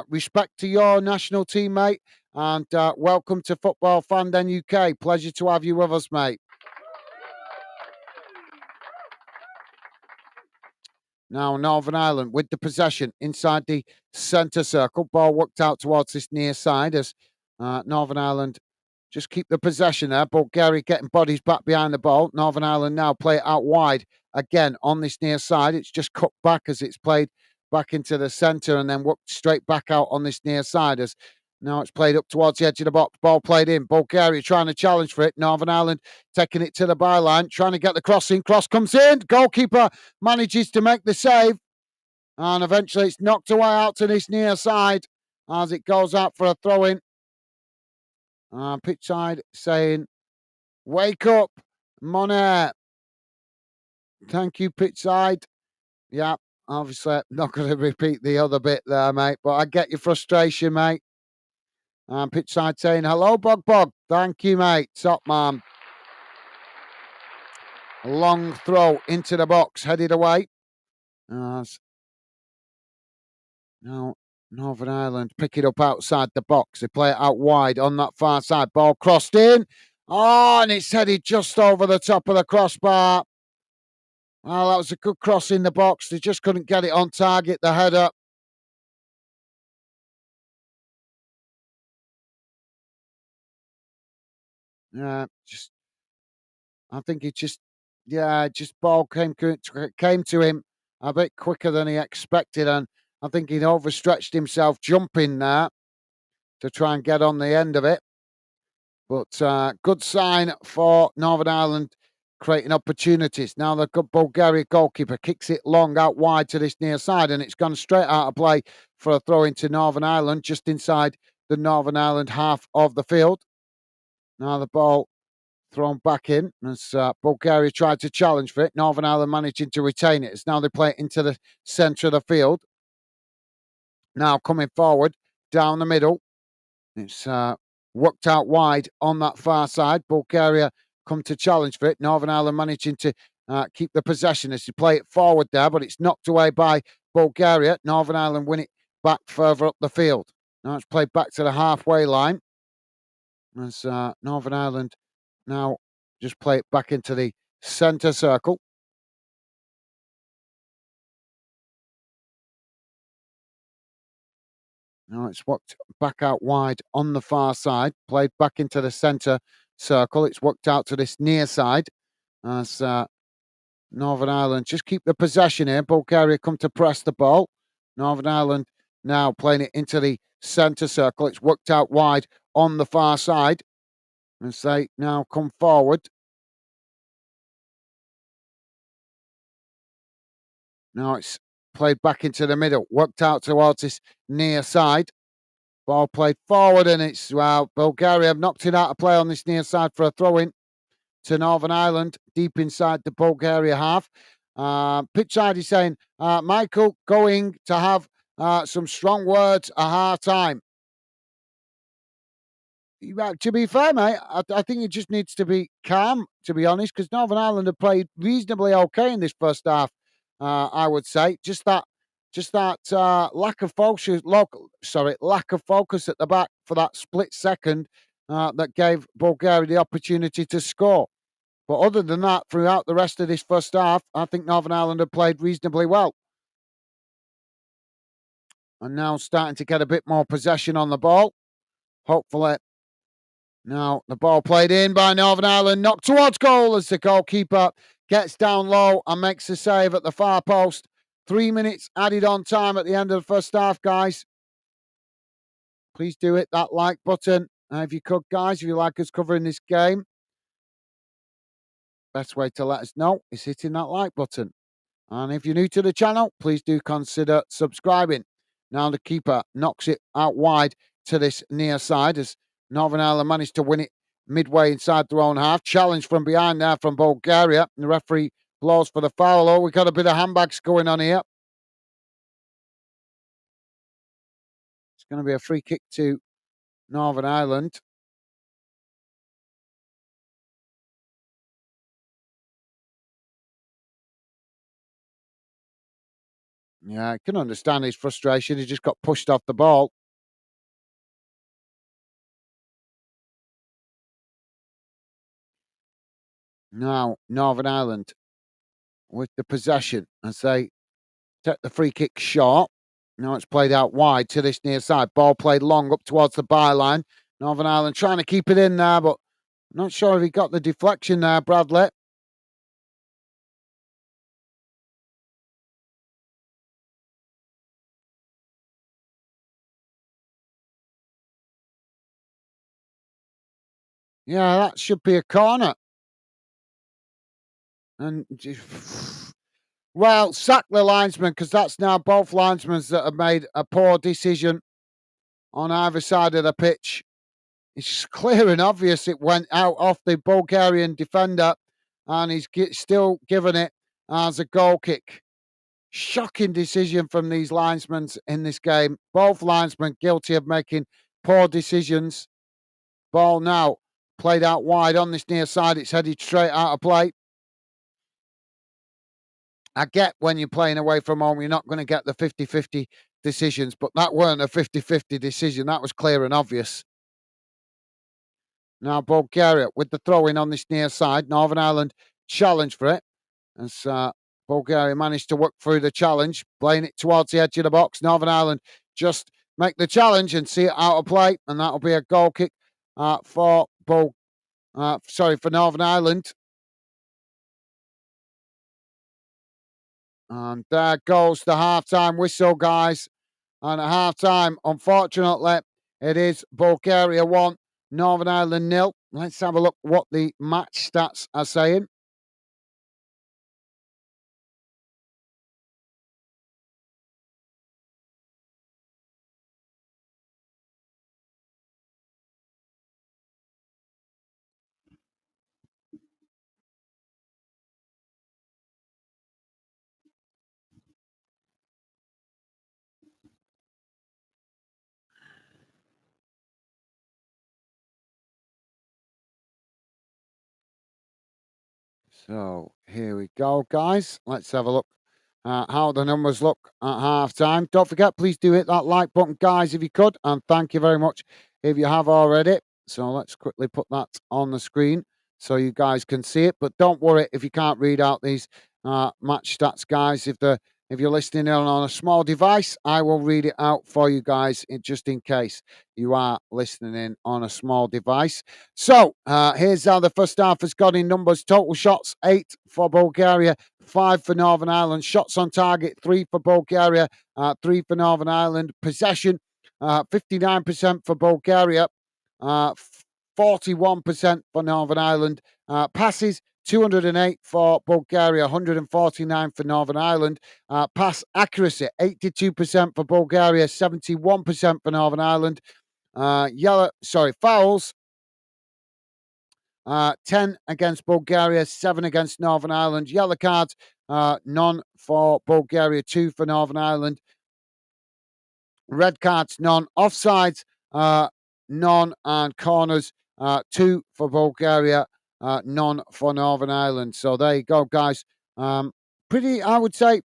Speaker 1: respect to your national team, mate, and welcome to Football Fan Den UK. Pleasure to have you with us, mate. Now, Northern Ireland with the possession inside the centre circle. Ball worked out towards this near side as Northern Ireland just keep the possession there. Bulgaria getting bodies back behind the ball. Northern Ireland now play it out wide again on this near side. It's just cut back as it's played back into the centre and then worked straight back out on this near side as now it's played up towards the edge of the box. Ball played in. Bulgaria trying to challenge for it. Northern Ireland taking it to the byline, trying to get the cross in. Cross comes in. Goalkeeper manages to make the save. And eventually it's knocked away out to this near side as it goes out for a throw-in. Pitch side saying, wake up, Monet. Thank you, pitch side. Yeah, obviously not going to repeat the other bit there, mate, but I get your frustration, mate. Pitch side saying, hello, Bog. Thank you, mate. Top man. Long throw into the box, headed away. Now, Northern Ireland pick it up outside the box. They play it out wide on that far side. Ball crossed in. Oh, and it's headed just over the top of the crossbar. Well, that was a good cross in the box. They just couldn't get it on target, the header. Yeah, I think it just ball came to him a bit quicker than he expected, and I think he'd overstretched himself jumping there to try and get on the end of it. But good sign for Northern Ireland creating opportunities. Now the Bulgaria goalkeeper kicks it long out wide to this near side, and it's gone straight out of play for a throw into Northern Ireland, just inside the Northern Ireland half of the field. Now the ball thrown back in as Bulgaria tried to challenge for it. Northern Ireland managing to retain it. As now they play it into the centre of the field. Now coming forward down the middle. It's worked out wide on that far side. Bulgaria come to challenge for it. Northern Ireland managing to keep the possession as they play it forward there, but it's knocked away by Bulgaria. Northern Ireland win it back further up the field. Now it's played back to the halfway line as Northern Ireland now just play it back into the centre circle. Now it's worked back out wide on the far side, played back into the centre circle. It's worked out to this near side as Northern Ireland just keep the possession here. Bulgaria come to press the ball. Northern Ireland now playing it into the centre circle. It's worked out wide on the far side as they now come forward. Now it's played back into the middle, worked out towards this near side. Ball played forward, and it's, well, Bulgaria have knocked it out of play on this near side for a throw-in to Northern Ireland, deep inside the Bulgaria half. Pitch side is saying, Michael going to have some strong words, a hard time. To be fair, mate, I think it just needs to be calm, to be honest, because Northern Ireland have played reasonably okay in this first half. I would say just that lack of focus, lack of focus at the back for that split second that gave Bulgaria the opportunity to score. But other than that, throughout the rest of this first half, I think Northern Ireland have played reasonably well. And now starting to get a bit more possession on the ball. Hopefully. Now the ball played in by Northern Ireland, knocked towards goal as the goalkeeper gets down low and makes a save at the far post. 3 minutes added on time at the end of the first half, guys. Please do hit that like button if you could, guys, if you like us covering this game. Best way to let us know is hitting that like button. And if you're new to the channel, please do consider subscribing. Now the keeper knocks it out wide to this near side as Northern Ireland managed to win it midway inside their own half. Challenge from behind there from Bulgaria. The referee blows for the foul. Oh, we've got a bit of handbags going on here. It's going to be a free kick to Northern Ireland. Yeah, I can understand his frustration. He just got pushed off the ball. Now, Northern Ireland with the possession as they take the free kick short. Now it's played out wide to this near side. Ball played long up towards the byline. Northern Ireland trying to keep it in there, but not sure if he got the deflection there, Bradley. Yeah, that should be a corner. And well, sack the linesman because that's now both linesmen that have made a poor decision on either side of the pitch. It's clear and obvious it went out off the Bulgarian defender, and he's still given it as a goal kick. Shocking decision from these linesmen in this game. Both linesmen guilty of making poor decisions. Ball now played out wide on this near side. It's headed straight out of play. I get when you're playing away from home, you're not going to get the 50-50 decisions, but that weren't a 50-50 decision. That was clear and obvious. Now Bulgaria with the throw-in on this near side. Northern Ireland challenge for it. As Bulgaria managed to work through the challenge, playing it towards the edge of the box. Northern Ireland just make the challenge and see it out of play, and that'll be a goal kick for Northern Ireland. And there goes the half-time whistle, guys. And at half-time, unfortunately, it is Bulgaria 1, Northern Ireland 0. Let's have a look what the match stats are saying. So here we go, guys. Let's have a look how the numbers look at half time. Don't forget, please do hit that like button, guys, if you could. And thank you very much if you have already. So let's quickly put that on the screen so you guys can see it. But don't worry if you can't read out these match stats, guys. If you're listening in on a small device, I will read it out for you guys just in case you are listening in on a small device. So here's how the first half has gone in numbers. Total shots, 8 for Bulgaria, 5 for Northern Ireland. Shots on target, 3 for Bulgaria, 3 for Northern Ireland. Possession, 59% for Bulgaria, 41% for Northern Ireland. Passes, 208 for Bulgaria, 149 for Northern Ireland. Pass accuracy, 82% for Bulgaria, 71% for Northern Ireland. Fouls, 10 against Bulgaria, 7 against Northern Ireland. Yellow cards, none for Bulgaria, 2 for Northern Ireland. Red cards, none. Offsides, none. And corners, 2 for Bulgaria, none for Northern Ireland. So there you go, guys. I would say,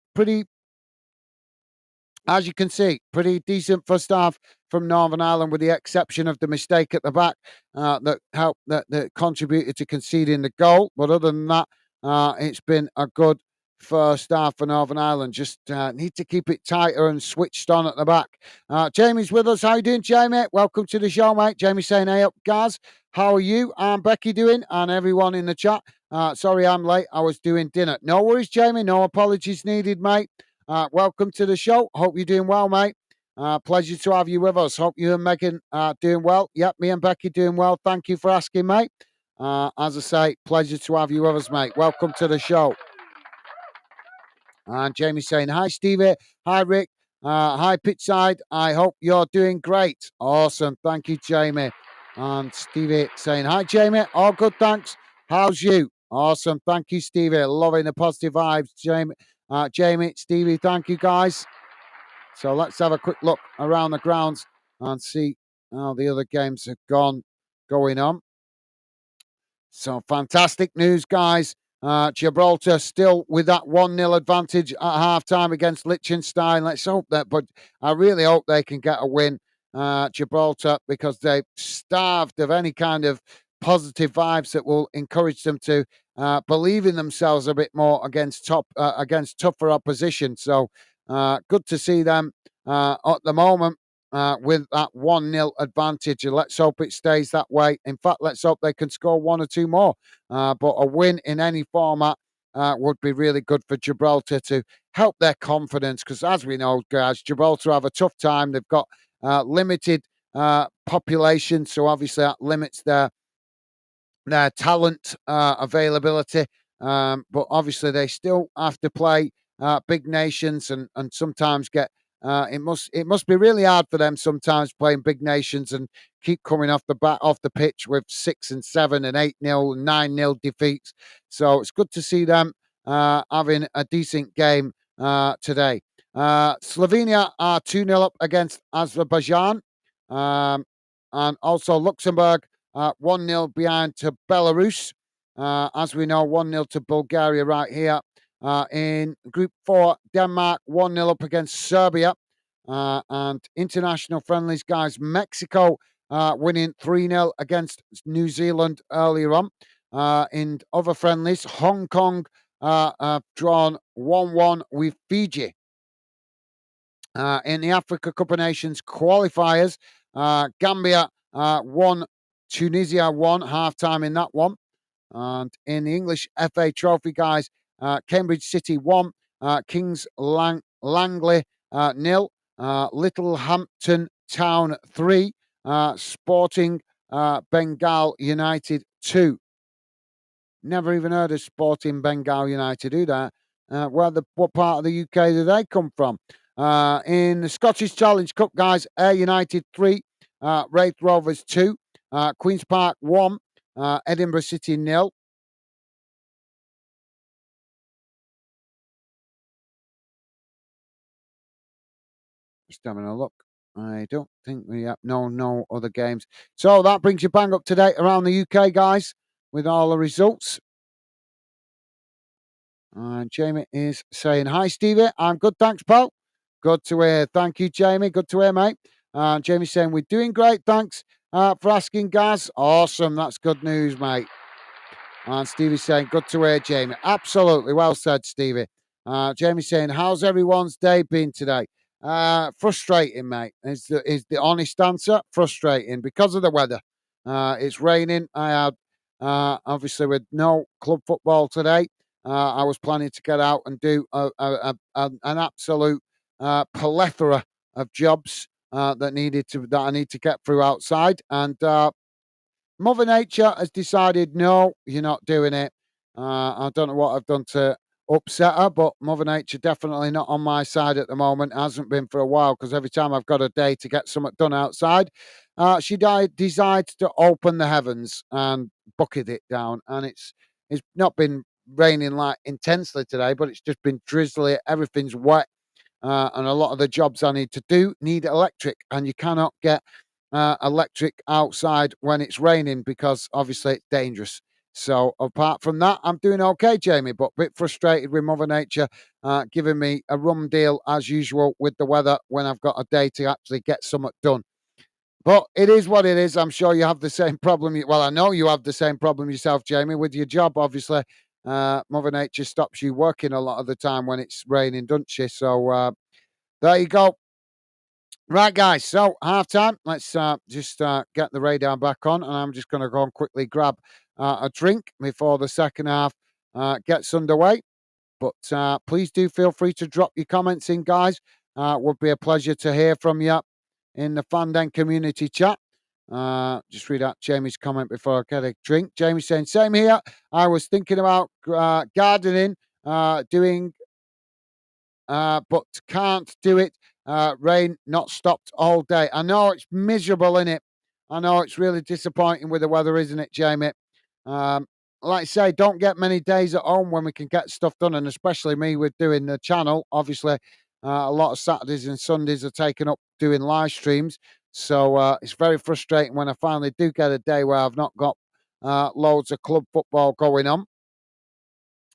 Speaker 1: as you can see, pretty decent first half from Northern Ireland, with the exception of the mistake at the back that contributed to conceding the goal. But other than that, it's been a good first half for Northern Ireland. Just need to keep it tighter and switched on at the back. Jamie's with us. How you doing, Jamie? Welcome to the show, mate. Jamie saying, hey up, Gaz. How are you and Becky doing? And everyone in the chat. Sorry I'm late. I was doing dinner. No worries, Jamie. No apologies needed, mate. Welcome to the show. Hope you're doing well, mate. Pleasure to have you with us. Hope you and Megan are doing well. Yep, me and Becky doing well. Thank you for asking, mate. As I say, pleasure to have you with us, mate. Welcome to the show. And Jamie saying, hi, Stevie. Hi, Rick. Hi, Pitchside. I hope you're doing great. Awesome. Thank you, Jamie. And Stevie saying, hi, Jamie. All good, thanks. How's you? Awesome. Thank you, Stevie. Loving the positive vibes, Jamie. Jamie, Stevie, thank you, guys. So let's have a quick look around the grounds and see how the other games have going on. So fantastic news, guys. Gibraltar still with that 1-0 advantage at half-time against Liechtenstein. Let's hope that, but I really hope they can get a win, Gibraltar, because they're starved of any kind of positive vibes that will encourage them to believe in themselves a bit more against tougher opposition. So good to see them at the moment with that 1-0 advantage, and let's hope it stays that way. In fact, let's hope they can score 1 or 2 more. But a win in any format would be really good for Gibraltar to help their confidence, because as we know, guys, Gibraltar have a tough time. They've got limited population, so obviously that limits their talent availability. But obviously they still have to play big nations and sometimes get it must be really hard for them sometimes playing big nations and keep coming off the pitch with 6 and 7 and 8-0 and 9-0 defeats. So it's good to see them having a decent game today. Slovenia are 2-0 up against Azerbaijan, and also Luxembourg 1-0 behind to Belarus. As we know, 1-0 to Bulgaria right here. In Group 4, Denmark 1-0 up against Serbia. And international friendlies, guys, Mexico winning 3-0 against New Zealand earlier on. In other friendlies, Hong Kong have drawn 1-1 with Fiji. In the Africa Cup of Nations qualifiers, Gambia 1, Tunisia 1, half-time in that one. And in the English FA Trophy, guys, Cambridge City 1, Kings Langley 0, Littlehampton Town 3, Sporting Bengal United 2. Never even heard of Sporting Bengal United, do that? What part of the UK do they come from? In the Scottish Challenge Cup, guys, Ayr United 3, Wraith Rovers 2, Queen's Park 1, Edinburgh City 0. Just having a look. I don't think we have no other games. So that brings you bang up to date around the UK, guys, with all the results. And Jamie is saying, hi, Stevie. I'm good, thanks, pal. Good to hear. Thank you, Jamie. Good to hear, mate. And Jamie's saying, we're doing great. Thanks for asking, Gaz. Awesome. That's good news, mate. And Stevie's saying, good to hear, Jamie. Absolutely. Well said, Stevie. Jamie's saying, how's everyone's day been today? Frustrating, mate. Is the honest answer. Frustrating because of the weather. It's raining. I had, obviously, with no club football today. I was planning to get out and do an absolute plethora of jobs that I need to get through outside, and Mother Nature has decided, no, you're not doing it. I don't know what I've done to upset her, but Mother Nature definitely not on my side at the moment. Hasn't been for a while because every time I've got a day to get something done outside, decides to open the heavens and bucket it down. And it's not been raining like intensely today, but it's just been drizzly. Everything's wet, and a lot of the jobs I need to do need electric, and you cannot get electric outside when it's raining because obviously it's dangerous. So apart from that, I'm doing okay, Jamie, but a bit frustrated with Mother Nature giving me a rum deal as usual with the weather when I've got a day to actually get something done. But it is what it is. I'm sure you have the same problem. Well, I know you have the same problem yourself, Jamie, with your job. Obviously, Mother Nature stops you working a lot of the time when it's raining, doesn't she? So there you go. Right, guys. So half time. Let's just get the radar back on, and I'm just going to go and quickly grab a drink before the second half gets underway. But please do feel free to drop your comments in, guys. Would be a pleasure to hear from you in the Fanden community chat. Just read out Jamie's comment before I get a drink. Jamie saying, same here. I was thinking about gardening, doing but can't do it. Rain not stopped all day. I know it's miserable, in it. I know it's really disappointing with the weather, isn't it, Jamie? Um, like I say, don't get many days at home when we can get stuff done, and especially me with doing the channel. Obviously, a lot of Saturdays and Sundays are taken up doing live streams, so it's very frustrating when I finally do get a day where I've not got loads of club football going on.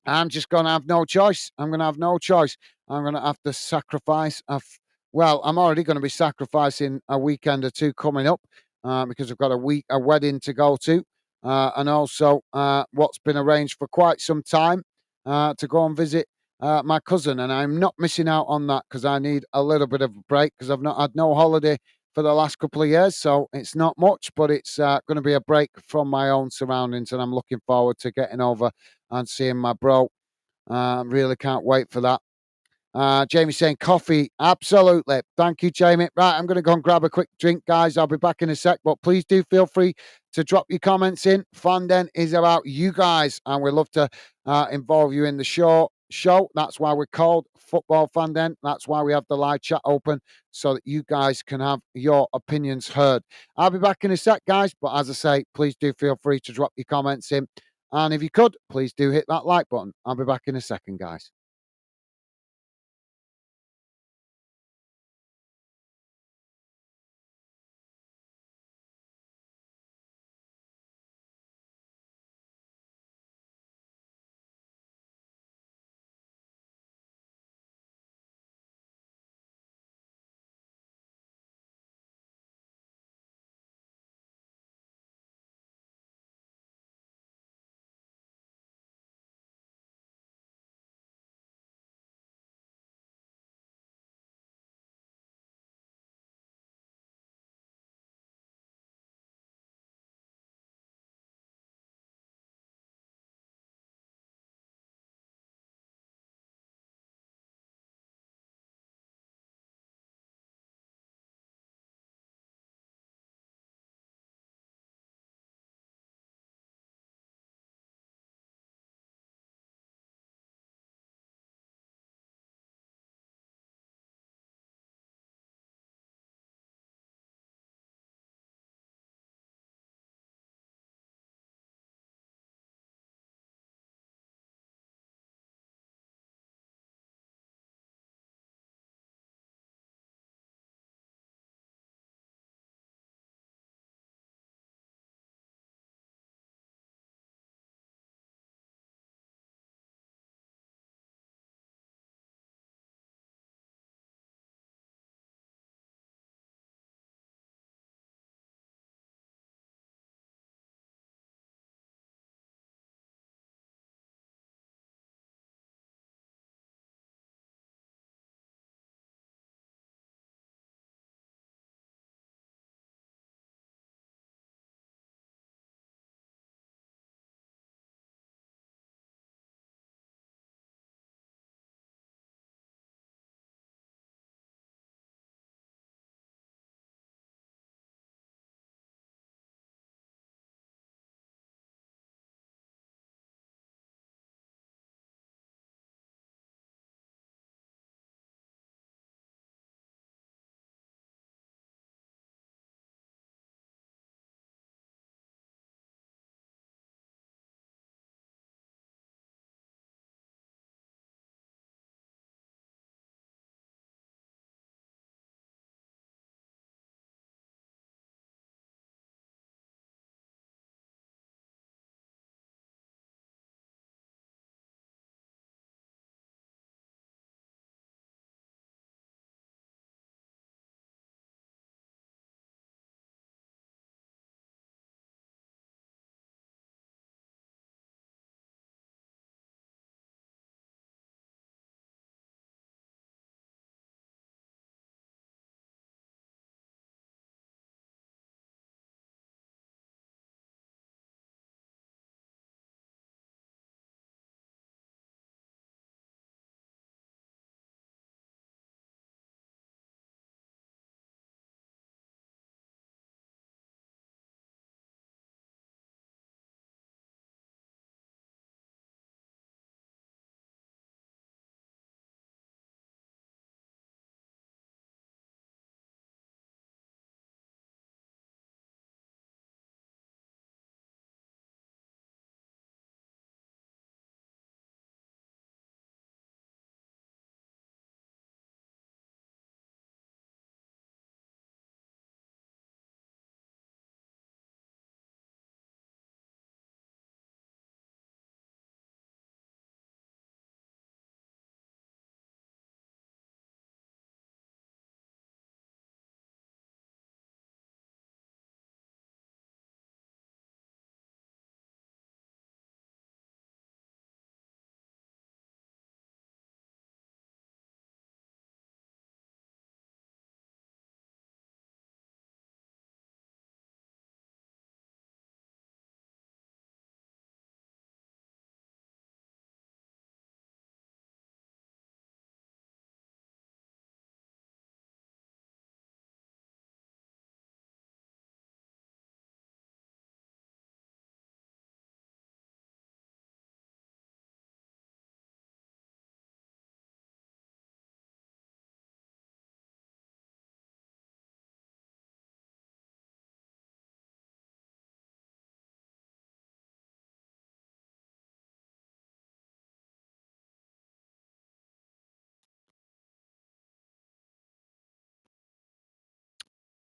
Speaker 1: I'm just going to have no choice. I'm going to have no choice. I'm going to have to sacrifice. Well, I'm already going to be sacrificing a weekend or two coming up because I've got a wedding to go to, and also what's been arranged for quite some time to go and visit my cousin. And I'm not missing out on that because I need a little bit of a break because I've not had no holiday for the last couple of years. So it's not much, but it's going to be a break from my own surroundings, and I'm looking forward to getting over and seeing my bro. Really can't wait for that. Jamie saying coffee. Absolutely. Thank you, Jamie. Right, I'm going to go and grab a quick drink, guys. I'll be back in a sec, but please do feel free to drop your comments in. Fanden is about you guys, and we'd love to involve you in the show. That's why we're called Football Fanden. That's why we have the live chat open so that you guys can have your opinions heard. I'll be back in a sec, guys, but as I say, please do feel free to drop your comments in. And if you could, please do hit that like button. I'll be back in a second, guys.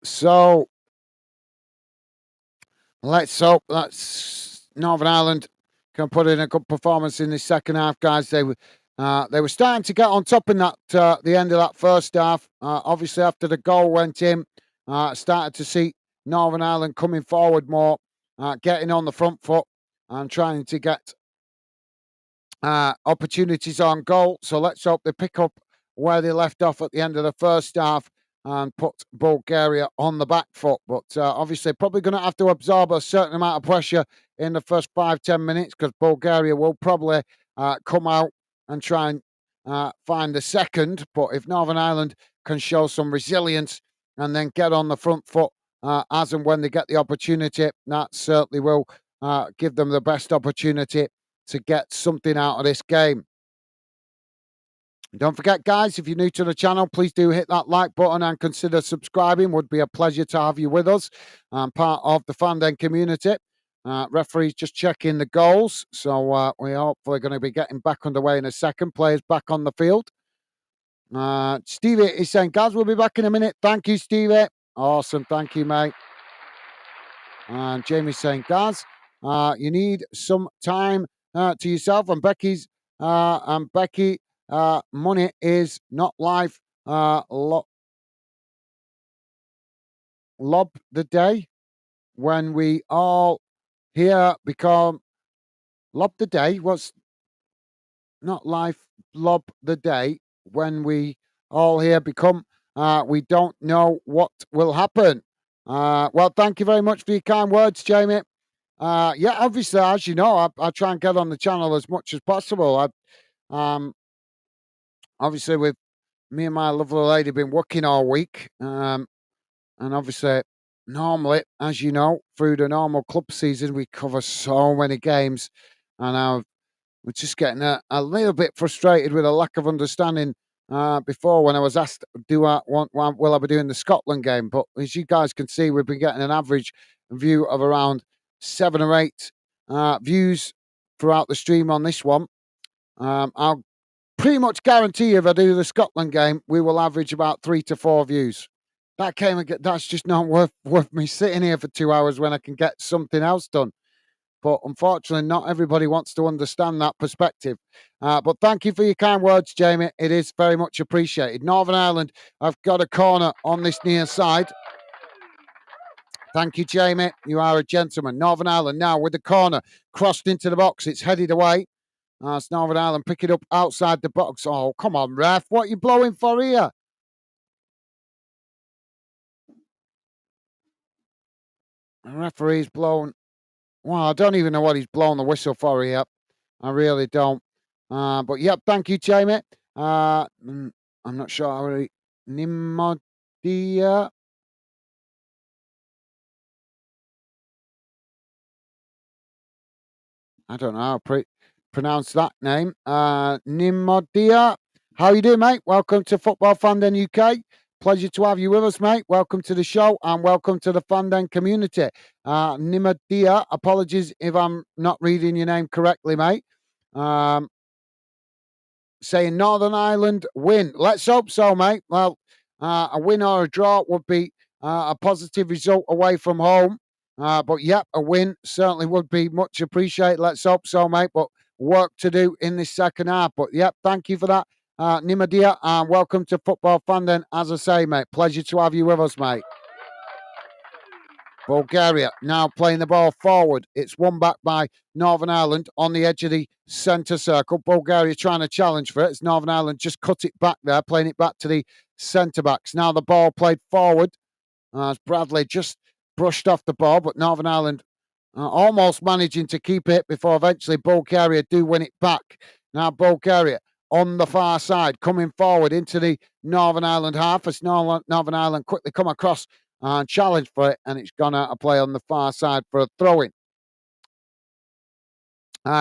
Speaker 1: So let's hope that's Northern Ireland can put in a good performance in the second half, guys. They were starting to get on top in that the end of that first half. Obviously, after the goal went in, started to see Northern Ireland coming forward more, getting on the front foot and trying to get opportunities on goal. So let's hope they pick up where they left off at the end of the first half and put Bulgaria on the back foot. But obviously, probably going to have to absorb a certain amount of pressure in the first 5-10 minutes because Bulgaria will probably come out and try and find the second. But if Northern Ireland can show some resilience and then get on the front foot as and when they get the opportunity, that certainly will give them the best opportunity to get something out of this game. Don't forget, guys, if you're new to the channel, please do hit that like button and consider subscribing. Would be a pleasure to have you with us. I'm part of the Fandom community. Referees just checking the goals. So we're hopefully going to be getting back underway in a second. Players back on the field. Stevie is saying, guys, we'll be back in a minute. Thank you, Stevie. Awesome. Thank you, mate. And Jamie's saying, Gaz, you need some time to yourself. And Becky, money is not life. Lob the day when we all here become lob the day. What's not life? Lob the day when we all here become. We don't know what will happen. Well, thank you very much for your kind words, Jamie. Yeah, obviously, as you know, I try and get on the channel as much as possible. Obviously, with me and my lovely lady been working all week, and obviously, normally, as you know, through the normal club season, we cover so many games, and we're just getting a little bit frustrated with a lack of understanding. Before, when I was asked, will I be doing the Scotland game? But as you guys can see, we've been getting an average view of around 7 or 8 views throughout the stream on this one. I'll pretty much guarantee you if I do the Scotland game, we will average about 3 to 4 views. That's just not worth me sitting here for 2 hours when I can get something else done. But unfortunately, not everybody wants to understand that perspective. But thank you for your kind words, Jamie. It is very much appreciated. Northern Ireland have got a corner on this near side. Thank you, Jamie. You are a gentleman. Northern Ireland now with the corner crossed into the box. It's headed away. It's Northern Ireland pick it up outside the box. Oh, come on, ref. What are you blowing for here? The referee's blown. Well, I don't even know what he's blown the whistle for here. I really don't. But yep, thank you, Jamie. I'm not sure how Nimodia. I don't know how to pronounce that name. Nimodia. How you doing, mate? Welcome to Football Fandom UK. Pleasure to have you with us, mate. Welcome to the show and welcome to the Fandom community. Nimodia, apologies if I'm not reading your name correctly, mate. Saying Northern Ireland win. Let's hope so, mate. Well, a win or a draw would be a positive result away from home. But yep, a win certainly would be much appreciated. Let's hope so, mate. But work to do in this second half. But yep, thank you for that, Nimadia, and welcome to Football Fandom. As I say, mate, pleasure to have you with us, mate. Bulgaria now playing the ball forward. It's won back by Northern Ireland on the edge of the centre circle. Bulgaria trying to challenge for it. As Northern Ireland just cut it back there, playing it back to the centre backs. Now the ball played forward as Bradley just brushed off the ball, but Northern Ireland almost managing to keep it before eventually Bulgaria do win it back. Now Bulgaria on the far side, coming forward into the Northern Ireland half as Northern Ireland quickly come across and challenge for it, and it's gone out of play on the far side for a throw-in.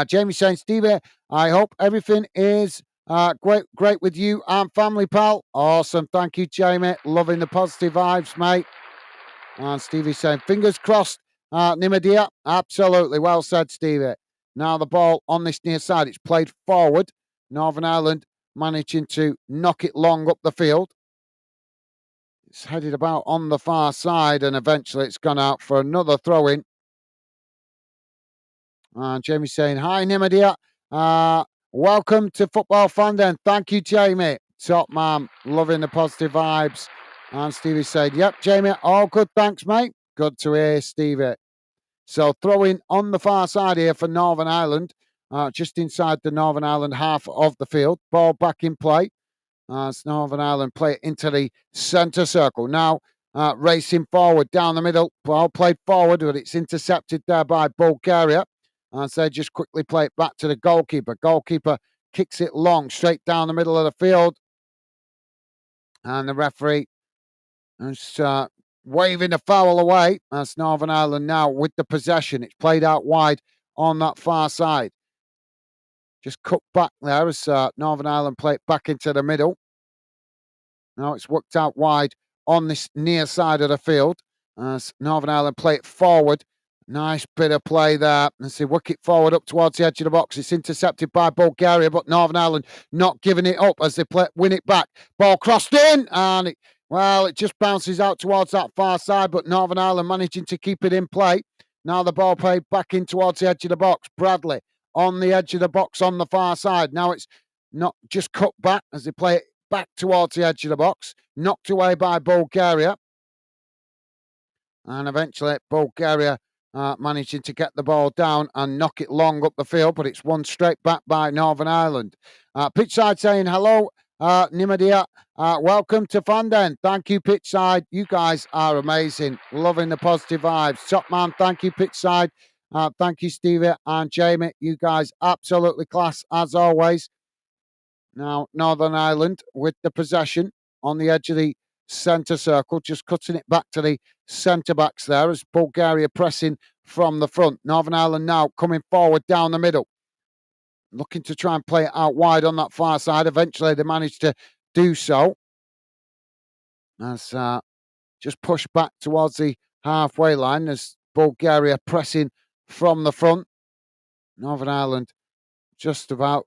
Speaker 1: Jamie saying, Stevie, I hope everything is great with you and family, pal. Awesome. Thank you, Jamie. Loving the positive vibes, mate. And Stevie saying, fingers crossed, Nimadia. Absolutely. Well said, Stevie. Now the ball on this near side. It's played forward. Northern Ireland managing to knock it long up the field. It's headed about on the far side, and eventually it's gone out for another throw-in. Jamie's saying, hi, Nimadia. Welcome to Football Fan Den. Thank you, Jamie. Top man. Loving the positive vibes. And Stevie said, yep, Jamie, all good. Thanks, mate. Good to hear, Stevie. So throwing on the far side here for Northern Ireland, just inside the Northern Ireland half of the field. Ball back in play. As Northern Ireland play it into the centre circle. Now racing forward down the middle. Ball played forward, but it's intercepted there by Bulgaria. And so they just quickly play it back to the goalkeeper. Goalkeeper kicks it long, straight down the middle of the field. And the referee is waving the foul away. That's Northern Ireland now with the possession. It's played out wide on that far side. Just cut back there as Northern Ireland play it back into the middle. Now it's worked out wide on this near side of the field. As Northern Ireland play it forward. Nice bit of play there. Let's see, work it forward up towards the edge of the box. It's intercepted by Bulgaria, but Northern Ireland not giving it up as they win it back. Ball crossed in, and it just bounces out towards that far side, but Northern Ireland managing to keep it in play. Now the ball played back in towards the edge of the box. Bradley on the edge of the box on the far side. Now it's not just cut back as they play it back towards the edge of the box. Knocked away by Bulgaria. And eventually Bulgaria managing to get the ball down and knock it long up the field, but it's won straight back by Northern Ireland. Pitchside saying, hello, Nimadia. Welcome to Fanden. Thank you, Pitchside. You guys are amazing. Loving the positive vibes. Top man, thank you, Pitchside. Thank you, Stevie and Jamie. You guys absolutely class as always. Now, Northern Ireland with the possession on the edge of the centre circle, just cutting it back to the centre backs there as Bulgaria pressing from the front. Northern Ireland now coming forward down the middle, looking to try and play it out wide on that far side. Eventually, they managed to do so. As just pushed back towards the halfway line as Bulgaria pressing from the front. Northern Ireland just about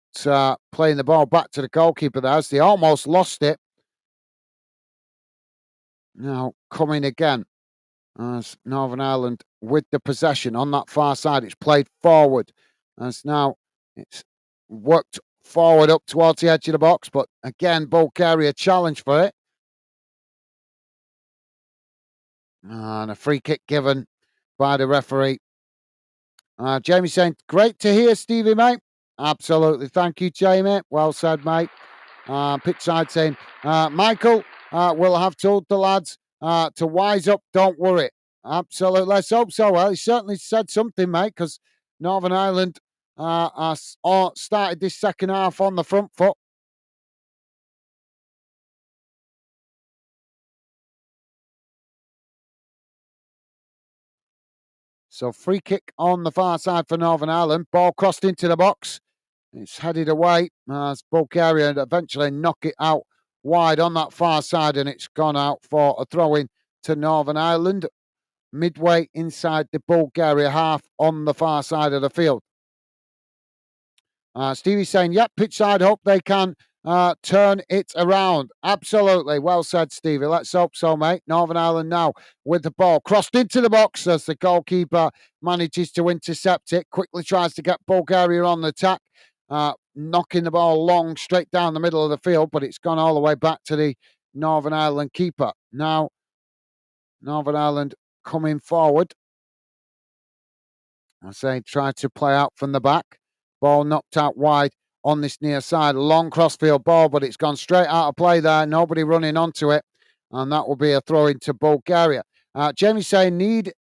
Speaker 1: playing the ball back to the goalkeeper there as they almost lost it. Now coming again as Northern Ireland with the possession on that far side. It's played forward as now it's worked forward up towards the edge of the box, but again Bulgaria challenge for it. And a free kick given by the referee. Jamie saying, great to hear, Stevie, mate. Absolutely. Thank you, Jamie. Well said, mate. Pitchside saying, Michael will have told the lads to wise up. Don't worry. Absolutely. Let's hope so. Well, he certainly said something, mate, because Northern Ireland started this second half on the front foot. So free kick on the far side for Northern Ireland. Ball crossed into the box. It's headed away as Bulgaria eventually knock it out wide on that far side, and it's gone out for a throw-in to Northern Ireland, midway inside the Bulgaria half on the far side of the field. Stevie's saying, yep, pitch side, hope they can turn it around. Absolutely. Well said, Stevie. Let's hope so, mate. Northern Ireland now with the ball crossed into the box as the goalkeeper manages to intercept it, quickly tries to get Bulgaria on the attack, knocking the ball long straight down the middle of the field, but it's gone all the way back to the Northern Ireland keeper. Now, Northern Ireland coming forward. I say try to play out from the back. Ball knocked out wide on this near side. Long crossfield ball, but it's gone straight out of play there. Nobody running onto it. And that will be a throw into Bulgaria. Jamie saying need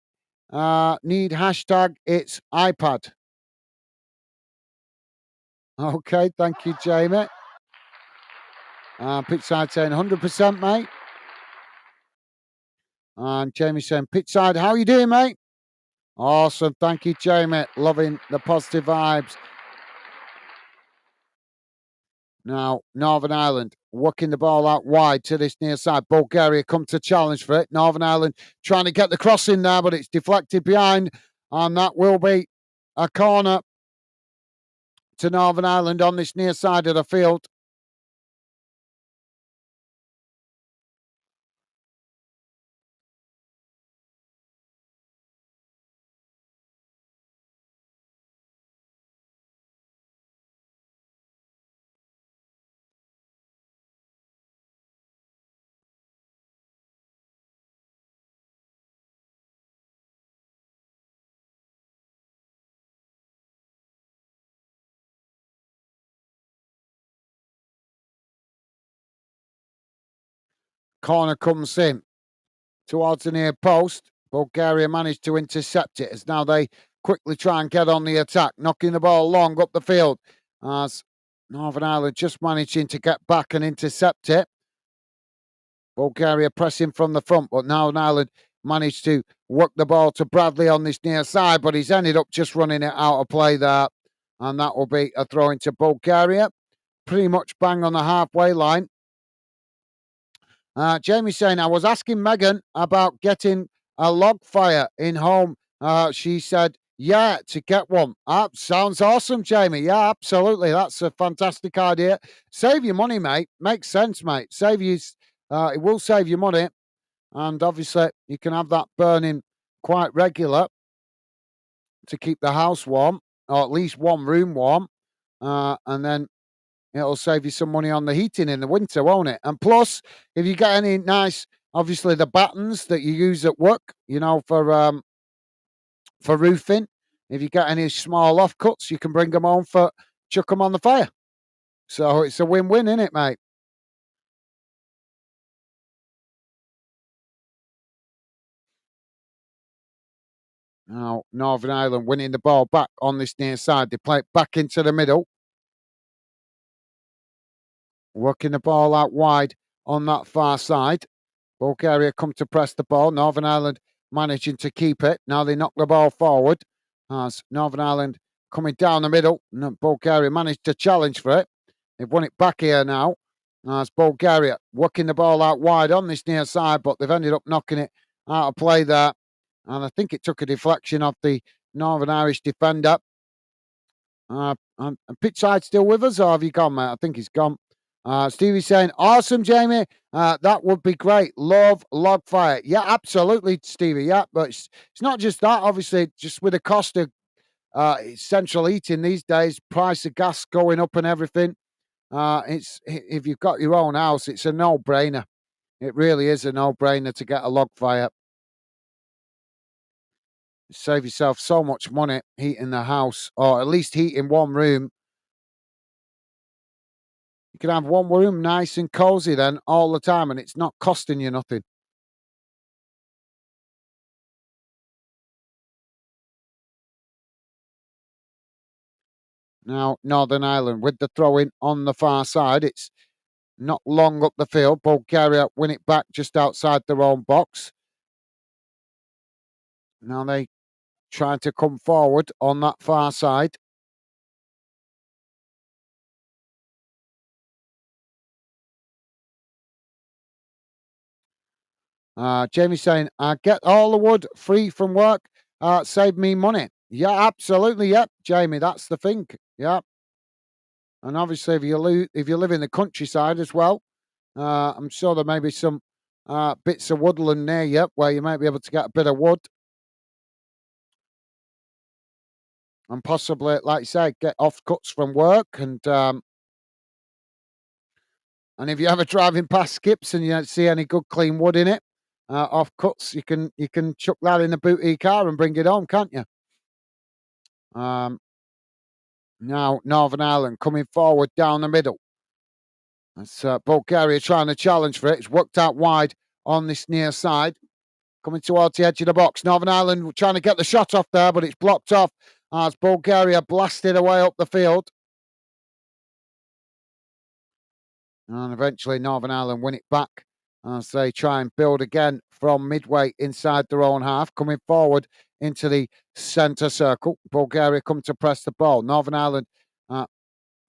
Speaker 1: hashtag it's iPad. Okay, thank you, Jamie. Pitchside saying 100%, mate. And Jamie saying, Pitchside, how are you doing, mate? Awesome. Thank you, Jamie. Loving the positive vibes. Now, Northern Ireland working the ball out wide to this near side. Bulgaria come to challenge for it. Northern Ireland trying to get the cross in there, but it's deflected behind. And that will be a corner to Northern Ireland on this near side of the field. Corner comes in towards the near post. Bulgaria managed to intercept it as now they quickly try and get on the attack, knocking the ball long up the field as Northern Ireland just managing to get back and intercept it. Bulgaria pressing from the front, but Northern Ireland managed to work the ball to Bradley on this near side, but he's ended up just running it out of play there. And that will be a throw into Bulgaria. Pretty much bang on the halfway line. Jamie saying, I was asking Megan about getting a log fire in home. She said, yeah, to get one. Sounds awesome, Jamie. Yeah, absolutely. That's a fantastic idea. Save your money, mate. Makes sense, mate. It will save you money. And obviously, you can have that burning quite regular to keep the house warm, or at least one room warm. And then it'll save you some money on the heating in the winter, won't it? And plus, if you get any nice, obviously the battens that you use at work, for roofing, if you get any small offcuts, you can bring them home chuck them on the fire. So it's a win-win, isn't it, mate? Now, Northern Ireland winning the ball back on this near side. They play it back into the middle. Working the ball out wide on that far side. Bulgaria come to press the ball. Northern Ireland managing to keep it. Now they knock the ball forward. As Northern Ireland coming down the middle. Bulgaria managed to challenge for it. They've won it back here now. As Bulgaria working the ball out wide on this near side, but they've ended up knocking it out of play there. And I think it took a deflection of the Northern Irish defender. And Pitchside still with us, or have you gone, mate? I think he's gone. Stevie's saying, awesome, Jamie. That would be great. Love log fire. Yeah, absolutely, Stevie. Yeah, but it's not just that. Obviously, just with the cost of central heating these days, price of gas going up and everything. If you've got your own house, it's a no-brainer. It really is a no-brainer to get a log fire. Save yourself so much money heating the house, or at least heating one room. You can have one room nice and cozy then all the time, and it's not costing you nothing. Now, Northern Ireland with the throw-in on the far side. It's not long up the field. Bulgaria win it back just outside their own box. Now they trying to come forward on that far side. Jamie saying, I get all the wood free from work. Save me money. Yeah, absolutely. Yep, Jamie, that's the thing. Yeah. And obviously, if you live in the countryside as well, I'm sure there may be some bits of woodland near you where you might be able to get a bit of wood and possibly, like you say, get off cuts from work. And if you're ever driving past skips and you don't see any good clean wood in it, off cuts, you can chuck that in the boot of your car and bring it home, can't you? Now Northern Ireland coming forward down the middle. That's Bulgaria trying to challenge for it. It's worked out wide on this near side. Coming towards the edge of the box. Northern Ireland trying to get the shot off there, but it's blocked off as Bulgaria blasted away up the field. And eventually Northern Ireland win it back as they try and build again from midway inside their own half, coming forward into the centre circle. Bulgaria come to press the ball. Northern Ireland,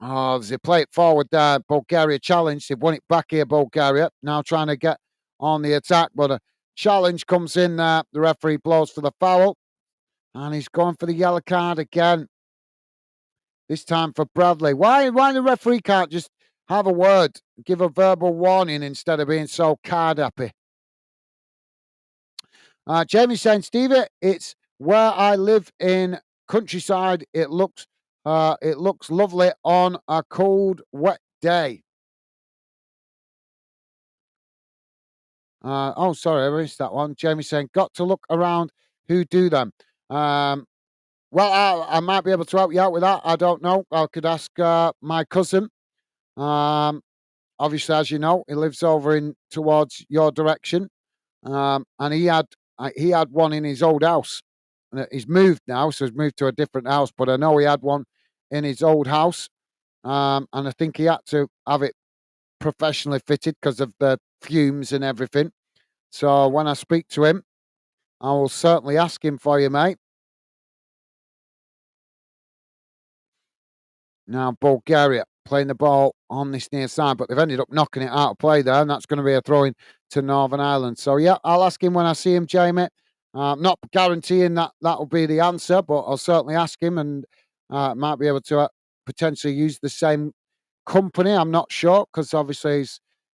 Speaker 1: as they play it forward there, Bulgaria challenge. They've won it back here, Bulgaria. Now trying to get on the attack, but a challenge comes in there. The referee blows for the foul. And he's going for the yellow card again. This time for Bradley. Why the referee can't just have a word, give a verbal warning instead of being so card happy? Jamie saying, Stevie, it's where I live in countryside. It looks lovely on a cold, wet day. Sorry, I missed that one. Jamie saying, got to look around who do them. Well, I might be able to help you out with that. I don't know. I could ask my cousin. obviously, as you know, he lives over in towards your direction, and he had one in his old house. He's moved now, so he's moved to a different house. But I know he had one in his old house, and I think he had to have it professionally fitted because of the fumes and everything. So when I speak to him, I will certainly ask him for you, mate. Now, Bulgaria playing the ball on this near side, but they've ended up knocking it out of play there, and that's going to be a throw in to Northern Ireland. So, yeah, I'll ask him when I see him, Jamie. Not guaranteeing that that will be the answer, but I'll certainly ask him and might be able to potentially use the same company. I'm not sure because obviously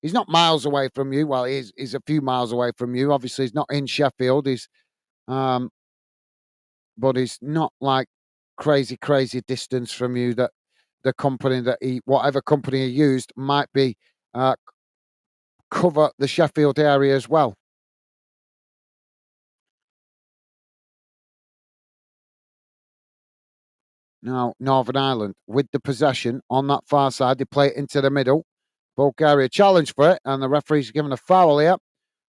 Speaker 1: he's not miles away from you. Well, he's a few miles away from you. Obviously, he's not in Sheffield. Um, but he's not like crazy distance from you that the company that whatever company he used might be uh, cover the Sheffield area as well. Now, Northern Ireland with the possession on that far side, they play it into the middle. Bulgaria challenge for it, and the referee's given a foul here.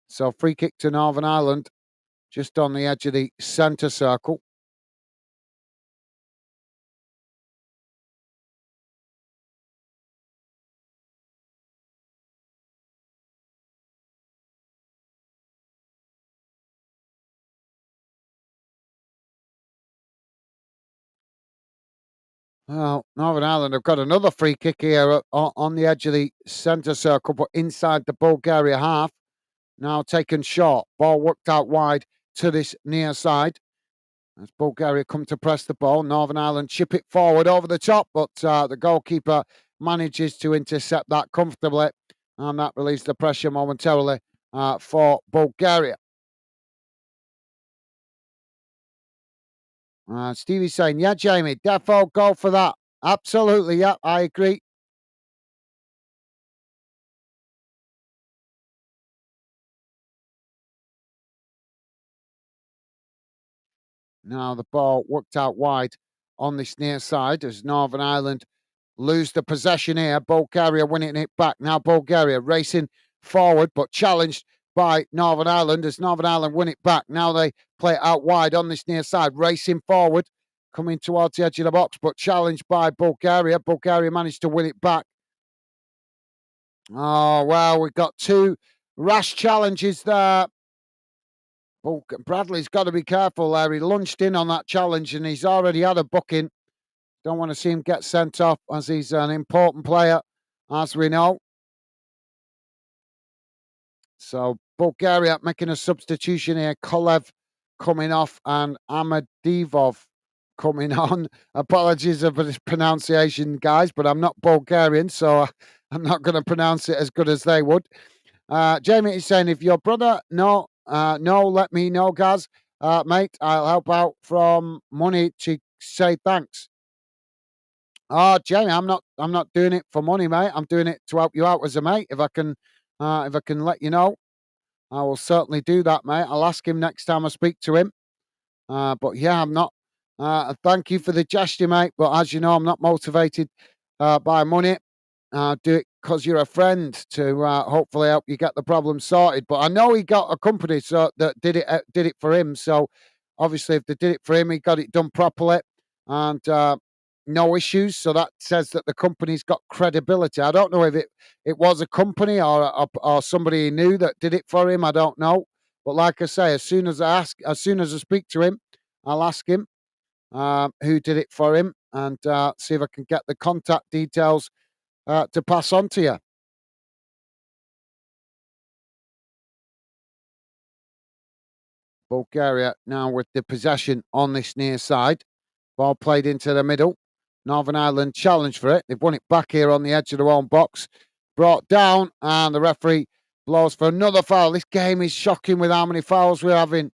Speaker 1: So free kick to Northern Ireland, just on the edge of the centre circle. Well, Northern Ireland have got another free kick here on the edge of the centre circle, but inside the Bulgaria half. Now taken short. Ball worked out wide to this near side. As Bulgaria come to press the ball, Northern Ireland chip it forward over the top, but the goalkeeper manages to intercept that comfortably, and that relieves the pressure momentarily for Bulgaria. Stevie's saying, yeah, Jamie, defo go for that. Absolutely, yeah, I agree. Now the ball worked out wide on this near side as Northern Ireland lose the possession here. Bulgaria winning it back. Now Bulgaria racing forward, but challenged by Northern Ireland as Northern Ireland win it back. Now they play it out wide on this near side, racing forward, coming towards the edge of the box, but challenged by Bulgaria. Bulgaria managed to win it back. Oh, well, we've got two rash challenges there. Bradley's got to be careful there. He lunged in on that challenge and he's already had a booking. Don't want to see him get sent off as he's an important player, as we know. So Bulgaria making a substitution here. Kolev coming off and Amadivov coming on. Apologies for this pronunciation, guys, but I'm not Bulgarian, so I'm not going to pronounce it as good as they would. Jamie is saying, if your brother no, let me know, Gaz. Mate, I'll help out from money to say thanks. Oh, Jamie, I'm not doing it for money, mate. I'm doing it to help you out as a mate. If I can let you know, I will certainly do that, mate. I'll ask him next time I speak to him. But yeah, I'm not. Thank you for the gesture, mate. But as you know, I'm not motivated by money. Do it because you're a friend to hopefully help you get the problem sorted. But I know he got a company so that did it for him. So obviously, if they did it for him, he got it done properly and no issues. So that says that the company's got credibility. I don't know if it was a company or somebody he knew that did it for him. I don't know. But like I say, as soon as I speak to him, I'll ask him who did it for him and see if I can get the contact details to pass on to you. Bulgaria now with the possession on this near side. Ball played into the middle. Northern Ireland challenged for it. They've won it back here on the edge of their own box. Brought down, and the referee blows for another foul. This game is shocking with how many fouls we're having.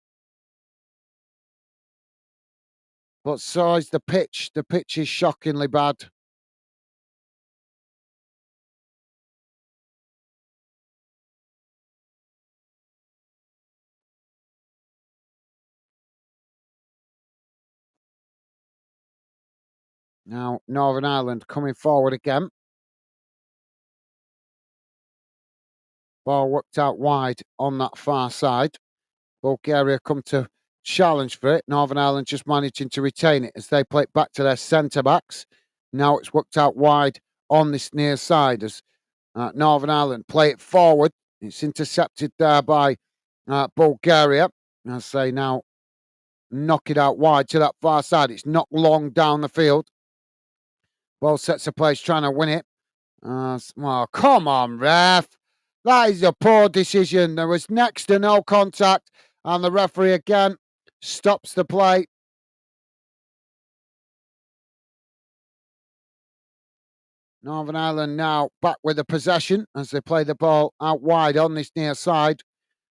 Speaker 1: But so is the pitch. The pitch is shockingly bad. Now, Northern Ireland coming forward again. Ball worked out wide on that far side. Bulgaria come to challenge for it. Northern Ireland just managing to retain it as they play it back to their centre-backs. Now it's worked out wide on this near side as Northern Ireland play it forward. It's intercepted there by Bulgaria. As they now knock it out wide to that far side. It's not long down the field. Both sets of players trying to win it. Well, come on, ref. That is a poor decision. There was next to no contact, and the referee again stops the play. Northern Ireland now back with the possession as they play the ball out wide on this near side.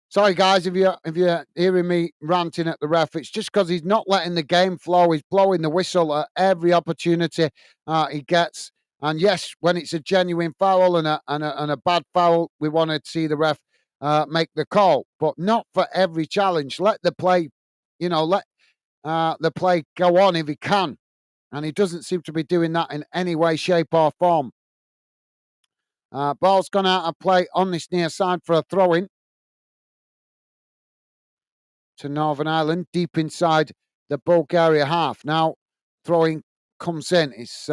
Speaker 1: Sorry, guys, if you're hearing me ranting at the ref, it's just because he's not letting the game flow. He's blowing the whistle at every opportunity he gets. And yes, when it's a genuine foul and a bad foul, we want to see the ref make the call, but not for every challenge. Let the play, let the play go on if he can. And he doesn't seem to be doing that in any way, shape, or form. Ball's gone out of play on this near side for a throw-in to Northern Ireland, deep inside the Bulgaria half. Now, throwing comes in. It's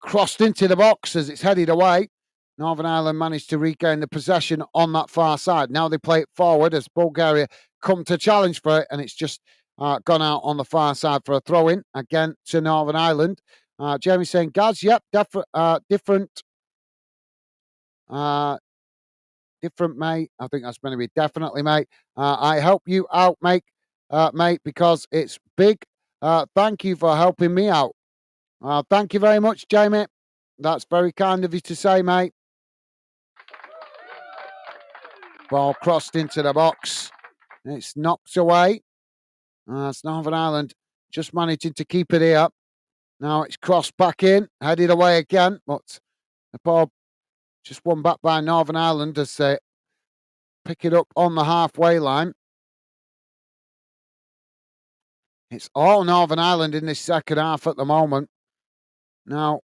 Speaker 1: crossed into the box as it's headed away. Northern Ireland managed to regain the possession on that far side. Now they play it forward as Bulgaria come to challenge for it, and it's just gone out on the far side for a throw-in, again to Northern Ireland. Jamie saying, Gaz, yep, different, mate. I think that's going to be definitely, mate. I help you out, mate, because it's big. Thank you for helping me out. Thank you very much, Jamie. That's very kind of you to say, mate. Ball crossed into the box. It's knocked away. It's Northern Ireland just managing to keep it here. Now it's crossed back in, headed away again, but the ball just won back by Northern Ireland as they pick it up on the halfway line. It's all Northern Ireland in this second half at the moment. Now,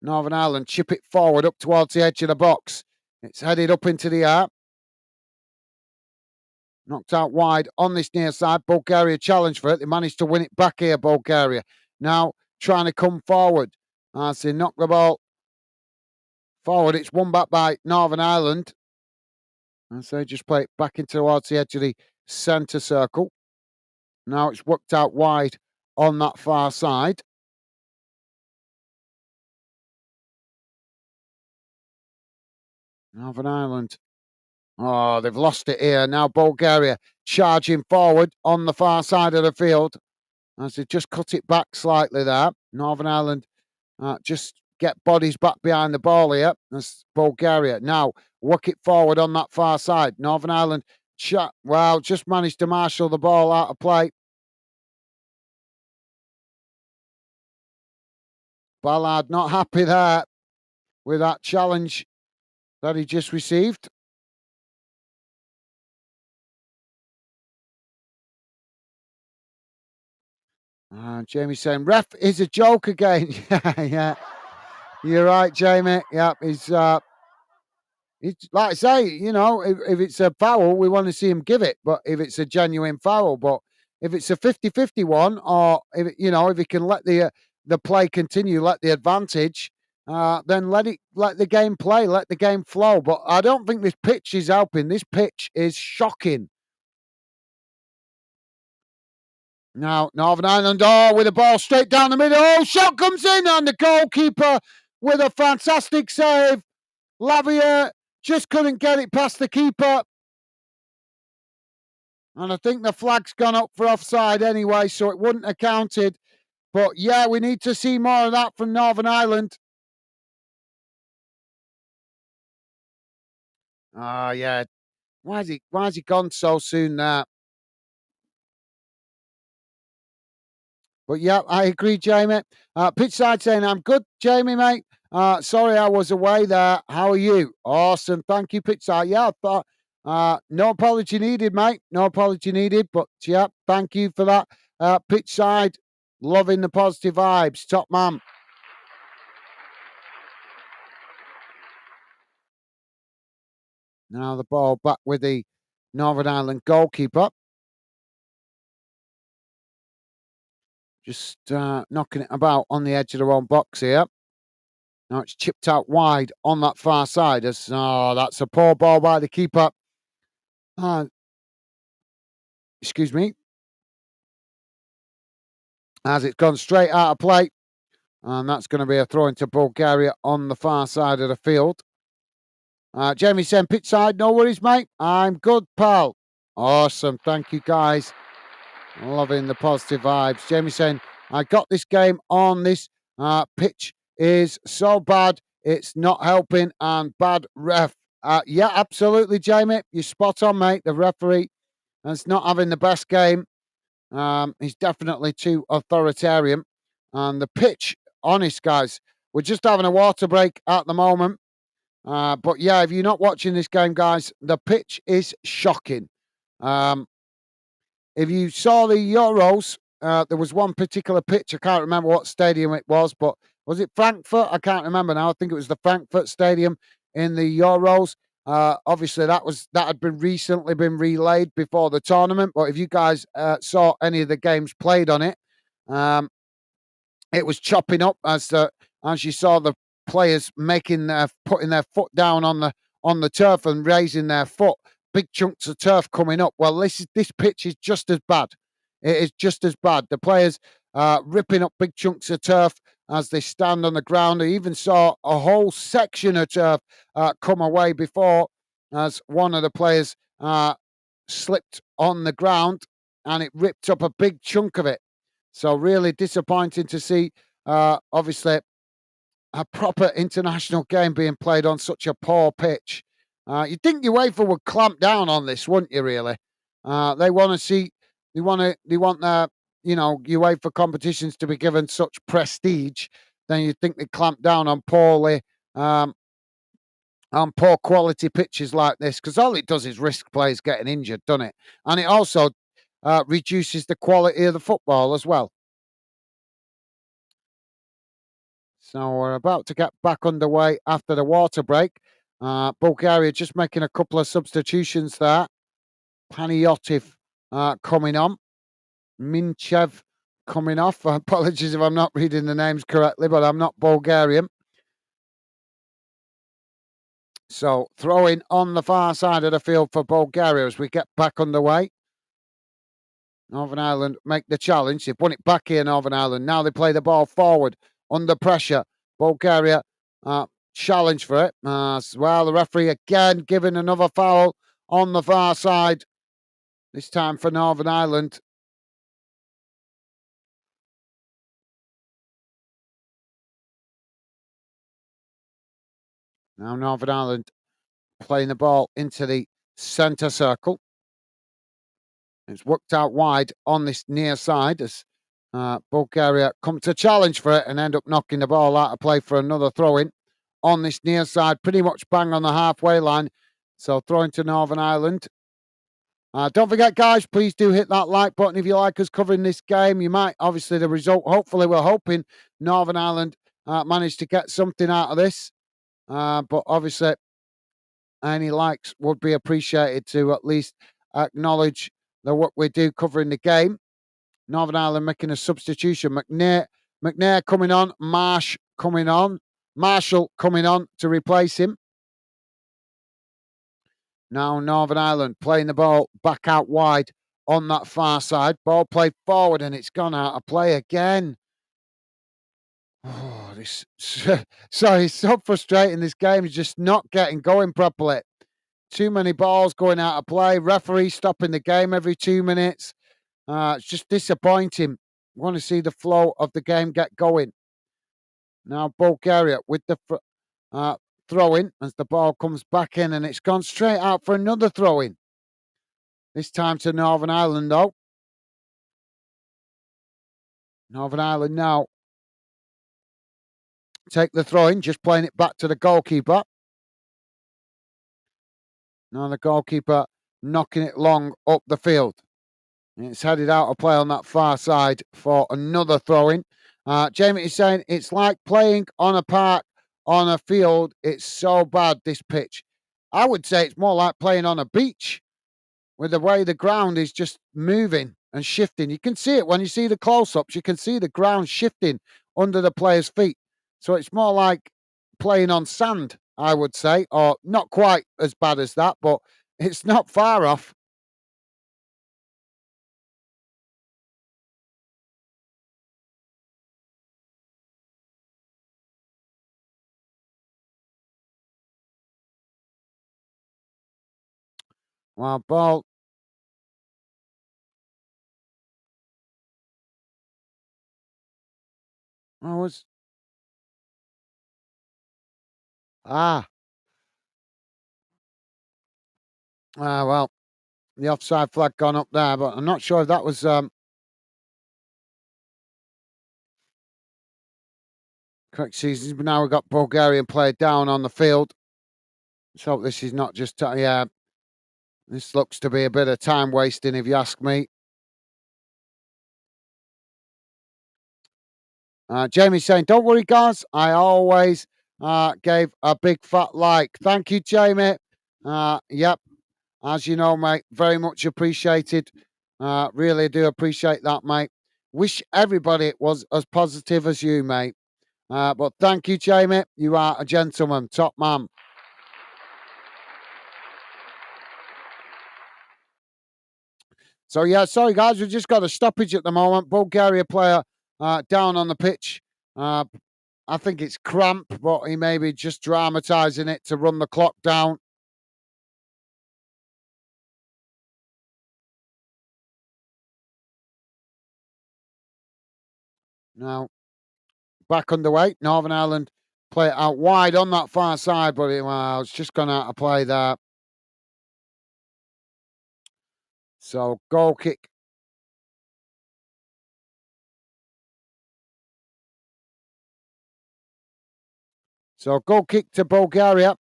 Speaker 1: Northern Ireland chip it forward up towards the edge of the box. It's headed up into the air. Knocked out wide on this near side. Bulgaria challenge for it. They managed to win it back here, Bulgaria. Now trying to come forward. As they knock the ball forward. It's won back by Northern Ireland. As they just play it back in towards the edge of the centre circle. Now it's worked out wide on that far side. Northern Ireland. Oh, they've lost it here. Now Bulgaria charging forward on the far side of the field. As they just cut it back slightly there. Northern Ireland just get bodies back behind the ball here. That's Bulgaria. Now work it forward on that far side. Northern Ireland, just managed to marshal the ball out of play. Ballard not happy there with that challenge that he just received. Jamie saying, ref is a joke again. Yeah. You're right, Jamie. Yeah, it's like I say, if it's a foul, we want to see him give it. But if it's a genuine foul, but if it's a 50-50 one, or if he can let the play continue, let the advantage, then let the game play, let the game flow. But I don't think this pitch is helping. This pitch is shocking. Now, Northern Ireland, with the ball straight down the middle. Oh, shot comes in, and the goalkeeper with a fantastic save. Lavia just couldn't get it past the keeper. And I think the flag's gone up for offside anyway, so it wouldn't have counted. But yeah, we need to see more of that from Northern Ireland. Yeah. Why has he gone so soon there? But yeah, I agree, Jamie. Pitchside saying, I'm good, Jamie, mate. Sorry I was away there. How are you? Awesome. Thank you, Pitchside. Yeah, but no apology needed, mate. No apology needed. But yeah, thank you for that. Pitchside, loving the positive vibes. Top man. Now the ball back with the Northern Ireland goalkeeper. Just knocking it about on the edge of their own box here. Now it's chipped out wide on that far side. That's a poor ball by the keeper. Excuse me. As it's gone straight out of play. And that's going to be a throw into Bulgaria on the far side of the field. Jamie saying, pitch side, no worries, mate. I'm good, pal. Awesome. Thank you, guys. Loving the positive vibes. Jamie saying, I got this game on this pitch is so bad. It's not helping and bad ref. Yeah, absolutely, Jamie. You're spot on, mate. The referee is not having the best game. He's definitely too authoritarian. And the pitch, honest, guys, we're just having a water break at the moment. But yeah, if you're not watching this game, guys, the pitch is shocking. If you saw the Euros, there was one particular pitch. I can't remember what stadium it was, but was it Frankfurt? I can't remember now. I think it was the Frankfurt Stadium in the Euros. Obviously, that had been recently been relayed before the tournament. But if you guys saw any of the games played on it, it was chopping up as you saw the players putting their foot down on the turf and raising their foot. Big chunks of turf coming up. Well, this pitch is just as bad. It is just as bad. The players ripping up big chunks of turf as they stand on the ground. I even saw a whole section of turf come away before, as one of the players slipped on the ground and it ripped up a big chunk of it. So really disappointing to see, obviously, a proper international game being played on such a poor pitch. You'd think UEFA would clamp down on this, wouldn't you? Really, they want their UEFA competitions to be given such prestige. Then you'd think they clamp down on on poor quality pitches like this, because all it does is risk players getting injured, doesn't it? And it also reduces the quality of the football as well. So we're about to get back underway after the water break. Bulgaria just making a couple of substitutions there. Panayotov coming on. Minchev coming off. Apologies if I'm not reading the names correctly, but I'm not Bulgarian. So throwing on the far side of the field for Bulgaria as we get back underway. Northern Ireland make the challenge. They've won it back here, Northern Ireland. Now they play the ball forward under pressure. Bulgaria challenge for it as well. The referee again giving another foul on the far side. This time for Northern Ireland. Now Northern Ireland playing the ball into the centre circle. It's worked out wide on this near side as Bulgaria come to challenge for it and end up knocking the ball out of play for another throw-in on this near side, pretty much bang on the halfway line. So throwing to Northern Ireland. Don't forget, guys, please do hit that like button if you like us covering this game. You might, obviously, the result, hopefully, we're hoping Northern Ireland managed to get something out of this. But obviously, any likes would be appreciated to at least acknowledge the work we do covering the game. Northern Ireland making a substitution. McNair coming on. Marshall coming on to replace him. Now Northern Ireland playing the ball back out wide on that far side. Ball played forward and it's gone out of play again. Oh, it's so frustrating. This game is just not getting going properly. Too many balls going out of play. Referee stopping the game every 2 minutes. It's just disappointing. Want to see the flow of the game get going. Now Bulgaria with the throw-in as the ball comes back in and it's gone straight out for another throw-in. This time to Northern Ireland though. Northern Ireland now take the throw-in, just playing it back to the goalkeeper. Now the goalkeeper knocking it long up the field. It's headed out of play on that far side for another throw-in. Jamie is saying it's like playing on a park, on a field. It's so bad, this pitch. I would say it's more like playing on a beach with the way the ground is just moving and shifting. You can see it when you see the close-ups. You can see the ground shifting under the players' feet. So it's more like playing on sand, I would say, or not quite as bad as that, but it's not far off. Well, ball. I was ah well, the offside flag gone up there, but I'm not sure if that was correct seasons. But now we've got Bulgarian player down on the field. Let's hope this is not just yeah. This looks to be a bit of time wasting, if you ask me. Jamie's saying, "Don't worry, guys. I always gave a big fat like." Thank you, Jamie. Yep, as you know, mate, very much appreciated. Really do appreciate that, mate. Wish everybody was as positive as you, mate. But thank you, Jamie. You are a gentleman, top man. So yeah, sorry guys, we've just got a stoppage at the moment. Bulgaria player down on the pitch. Uh, I think it's cramp, but he may be just dramatising it to run the clock down. Now back underway. Northern Ireland play it out wide on that far side, but it's just gone out of play there. So goal kick. So goal kick to Bulgaria.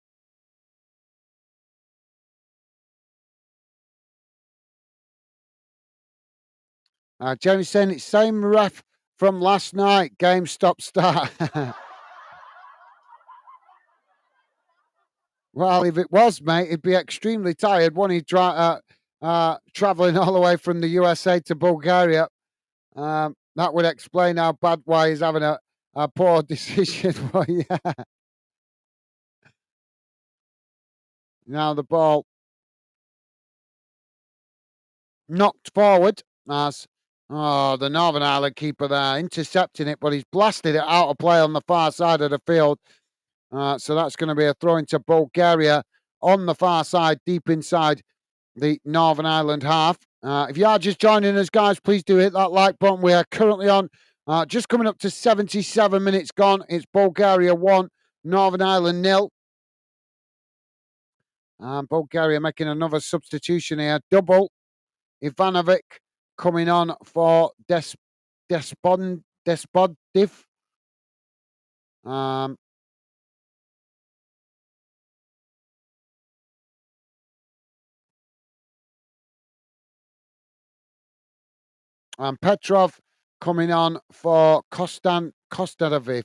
Speaker 1: Jamie's saying it's same ref from last night. Game stop start. Well, if it was, mate, he'd be extremely tired. One, he'd traveling all the way from the USA to Bulgaria. That would explain how bad why he's having a poor decision. But yeah, now the ball knocked forward as the Northern Ireland keeper there intercepting it, but he's blasted it out of play on the far side of the field. So that's going to be a throw into Bulgaria on the far side, deep inside the Northern Ireland half. If you are just joining us, guys, please do hit that like button. We are currently on just coming up to 77 minutes gone. It's Bulgaria 1, Northern Ireland 0. Bulgaria making another substitution here. Double. Ivanovic coming on for Despoddiv. Um, and Petrov coming on for Kostadovich.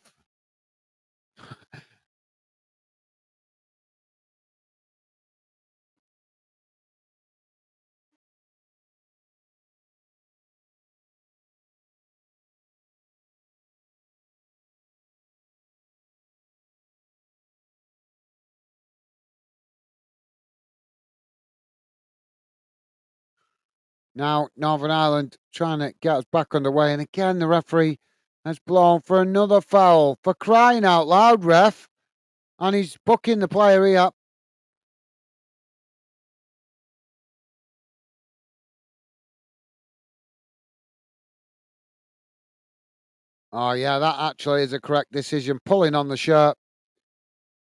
Speaker 1: Now, Northern Ireland trying to get us back underway. And again, the referee has blown for another foul. For crying out loud, ref. And he's booking the player here. Oh, yeah, that actually is a correct decision. Pulling on the shirt.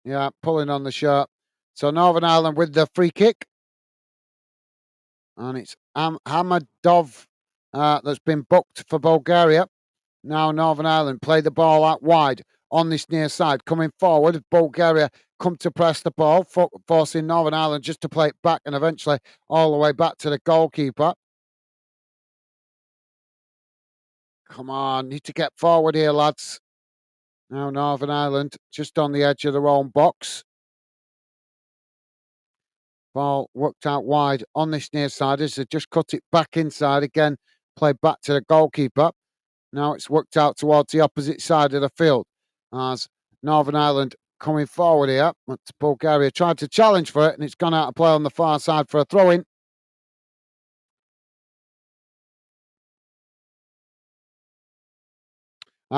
Speaker 1: Yeah, pulling on the shirt. So Northern Ireland with the free kick. And it's Hamadov that's been booked for Bulgaria. Now Northern Ireland play the ball out wide on this near side. Coming forward, Bulgaria come to press the ball, forcing Northern Ireland just to play it back and eventually all the way back to the goalkeeper. Come on, need to get forward here, lads. Now Northern Ireland just on the edge of their own box. Ball worked out wide on this near side as they just cut it back inside again, played back to the goalkeeper. Now it's worked out towards the opposite side of the field as Northern Ireland coming forward here. But Bulgaria tried to challenge for it and it's gone out of play on the far side for a throw-in.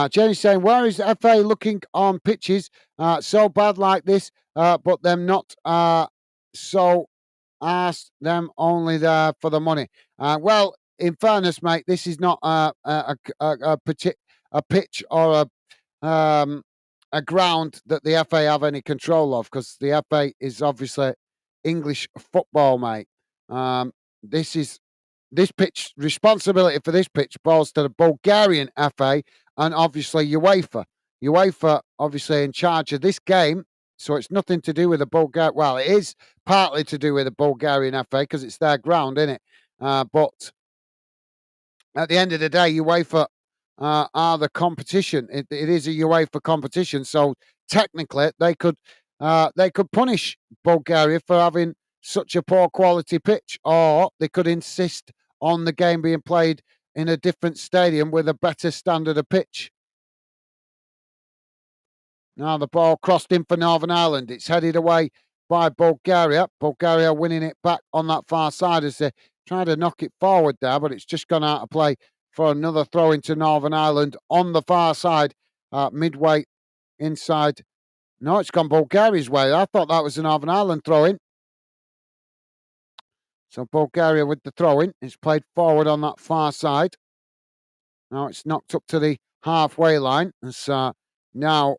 Speaker 1: Jamie's saying, where is the FA looking on pitches so bad like this, but them not so asked them only there for the money? Well, in fairness, mate, this is not a pitch or a ground that the FA have any control of because the FA is obviously English football, mate. This pitch, responsibility for this pitch falls to the Bulgarian FA and obviously UEFA. UEFA obviously in charge of this game, so it's nothing to do with the Bulgarian. Well, it is partly to do with the Bulgarian FA because it's their ground, isn't it? But at the end of the day, UEFA are the competition. It is a UEFA competition, so technically they could punish Bulgaria for having such a poor quality pitch, or they could insist on the game being played in a different stadium with a better standard of pitch. Now the ball crossed in for Northern Ireland. It's headed away by Bulgaria. Bulgaria winning it back on that far side as they try to knock it forward there, but it's just gone out of play for another throw into Northern Ireland on the far side, midway inside. No, it's gone Bulgaria's way. I thought that was a Northern Ireland throw-in. So Bulgaria with the throw-in. It's played forward on that far side. Now it's knocked up to the halfway line. It's now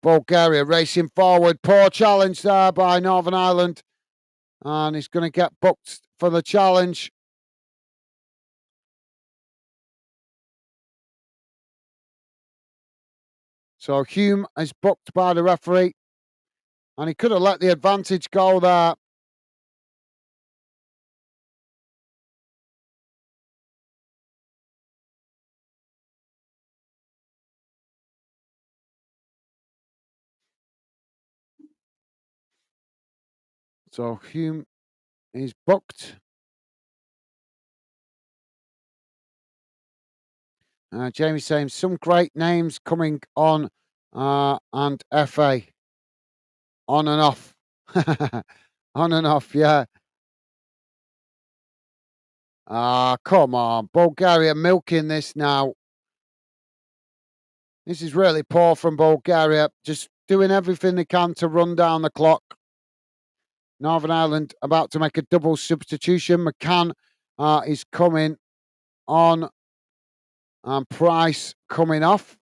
Speaker 1: Bulgaria racing forward. Poor challenge there by Northern Ireland. And he's going to get booked for the challenge. So Hume is booked by the referee. And he could have let the advantage go there. So Hume is booked. Jamie's saying some great names coming on and FA on and off. On and off, yeah. Come on. Bulgaria milking this now. This is really poor from Bulgaria. Just doing everything they can to run down the clock. Northern Ireland about to make a double substitution. McCann is coming on and Price coming off.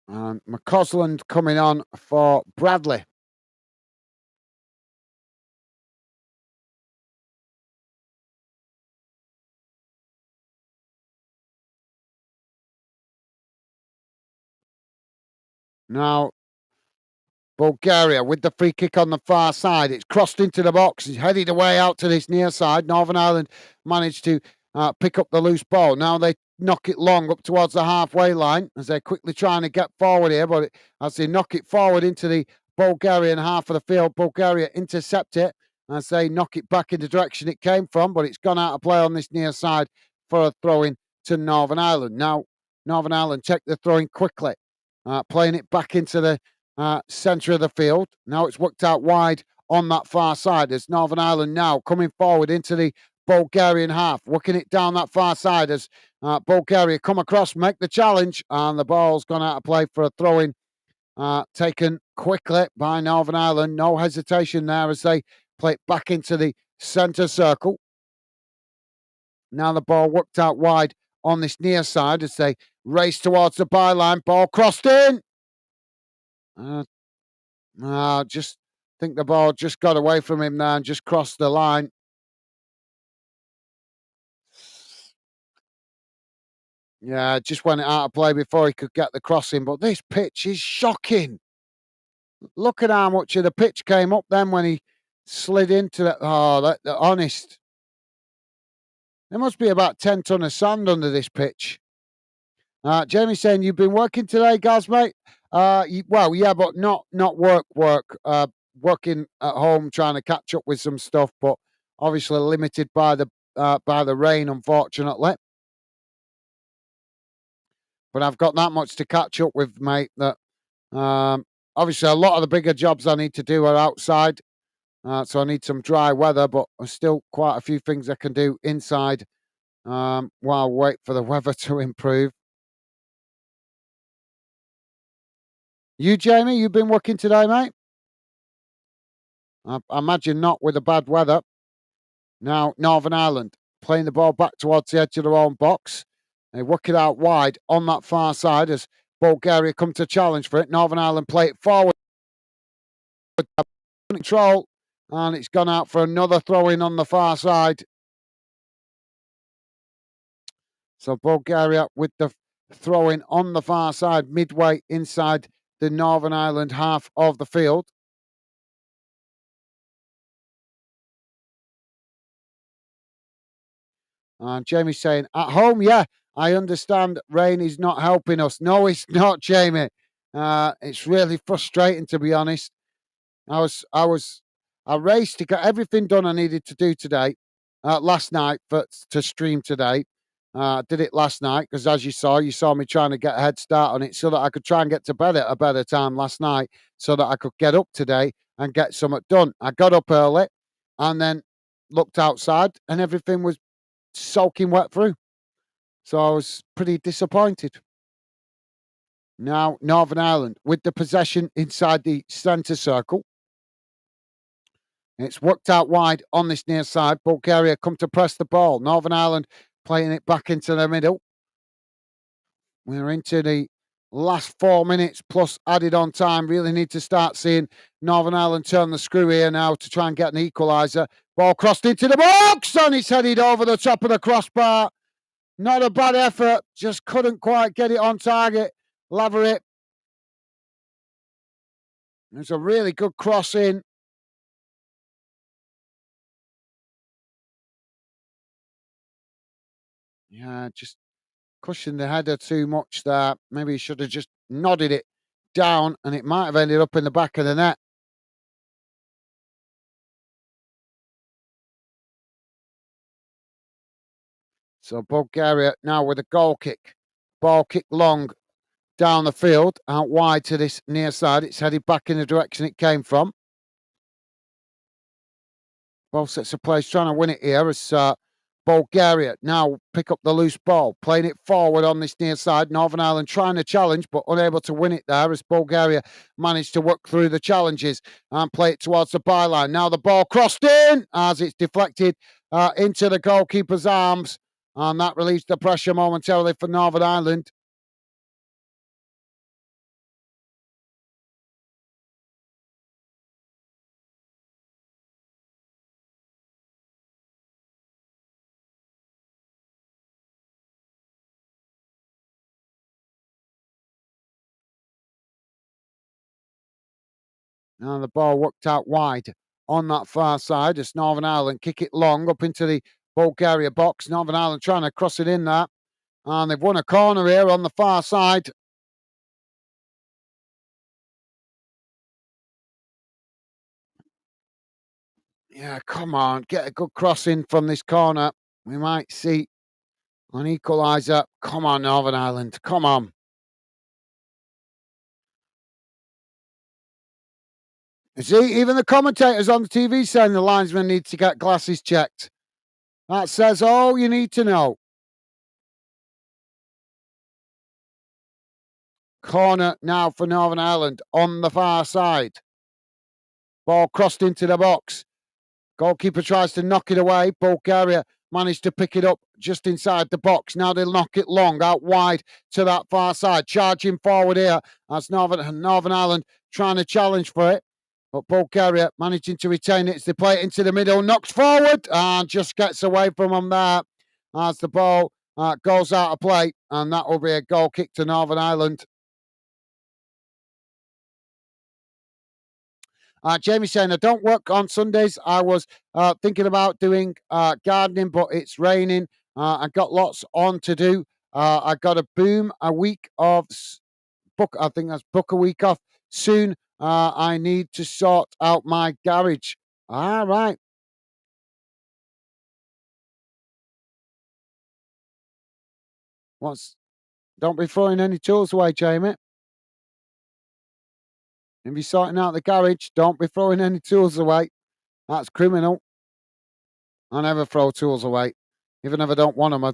Speaker 1: And McCausland coming on for Bradley. Now, Bulgaria with the free kick on the far side. It's crossed into the box. It's headed away out to this near side. Northern Ireland managed to pick up the loose ball. Now they knock it long up towards the halfway line as they're quickly trying to get forward here. But as they knock it forward into the Bulgarian half of the field, Bulgaria intercept it as they knock it back in the direction it came from. But it's gone out of play on this near side for a throw-in to Northern Ireland. Now, Northern Ireland take the throw-in quickly, playing it back into the centre of the field. Now it's worked out wide on that far side. There's Northern Ireland now coming forward into the Bulgarian half, working it down that far side as Bulgaria come across, make the challenge, and the ball's gone out of play for a throw-in taken quickly by Northern Ireland. No hesitation there as they play it back into the centre circle. Now the ball worked out wide on this near side as they race towards the byline. Ball crossed in. Just think the ball just got away from him now and just crossed the line. Yeah, just went out of play before he could get the crossing. But this pitch is shocking. Look at how much of the pitch came up then when he slid into it. Oh, honest. There must be about 10 ton of sand under this pitch. Jamie's saying, you've been working today, Gaz, mate? Well, yeah, but not work. Working at home, trying to catch up with some stuff, but obviously limited by the rain, unfortunately. But I've got that much to catch up with, mate, that obviously a lot of the bigger jobs I need to do are outside. So I need some dry weather, but there's still quite a few things I can do inside while I wait for the weather to improve. You, Jamie, you've been working today, mate? I imagine not with the bad weather. Now, Northern Ireland playing the ball back towards the edge of their own box. They work it out wide on that far side as Bulgaria come to challenge for it. Northern Ireland play it forward. Control. And it's gone out for another throw-in on the far side. So Bulgaria with the throw-in on the far side, midway inside the Northern Ireland half of the field. And Jamie's saying, at home, yeah, I understand rain is not helping us. No, it's not, Jamie. It's really frustrating, to be honest. I raced to get everything done I needed to do today, last night to stream today. Did it last night because, as you saw me trying to get a head start on it so that I could try and get to bed at a better time last night so that I could get up today and get something done. I got up early and then looked outside and everything was soaking wet through. So I was pretty disappointed. Now, Northern Ireland with the possession inside the centre circle. It's worked out wide on this near side. Bulgaria come to press the ball. Northern Ireland playing it back into the middle. We're into the last 4 minutes plus added on time. Really need to start seeing Northern Ireland turn the screw here now to try and get an equaliser. Ball crossed into the box and it's headed over the top of the crossbar. Not a bad effort. Just couldn't quite get it on target. Laverit. There's a really good cross in. Yeah, just cushioned the header too much there. Maybe he should have just nodded it down and it might have ended up in the back of the net. So Bulgaria now with a goal kick. Ball kick long down the field, out wide to this near side. It's headed back in the direction it came from. Both sets of players trying to win it here as Bulgaria now pick up the loose ball, playing it forward on this near side. Northern Ireland trying to challenge, but unable to win it there as Bulgaria managed to work through the challenges and play it towards the byline. Now the ball crossed in as it's deflected into the goalkeeper's arms, and that relieves the pressure momentarily for Northern Ireland. Now the ball worked out wide on that far side as Northern Ireland kick it long up into the Bulgaria box. Northern Ireland trying to cross it in there. And they've won a corner here on the far side. Yeah, come on. Get a good cross in from this corner. We might see an equaliser. Come on, Northern Ireland. Come on. See, even the commentators on the TV saying the linesman needs to get glasses checked. That says all you need to know. Corner now for Northern Ireland on the far side. Ball crossed into the box. Goalkeeper tries to knock it away. Bulgaria managed to pick it up just inside the box. Now they'll knock it long out wide to that far side. Charging forward here as Northern Ireland trying to challenge for it. But Bulgaria managing to retain it as they play it into the middle. Knocks forward and just gets away from them there as the ball goes out of play. And that will be a goal kick to Northern Ireland. Jamie saying, I don't work on Sundays. I was thinking about doing gardening, but it's raining. I got lots on to do. I got to boom a week of book. I think that's book a week off soon. I need to sort out my garage. All right. What's Don't be throwing any tools away, Jamie. If you're sorting out the garage, don't be throwing any tools away. That's criminal. I never throw tools away. Even if I don't want them, I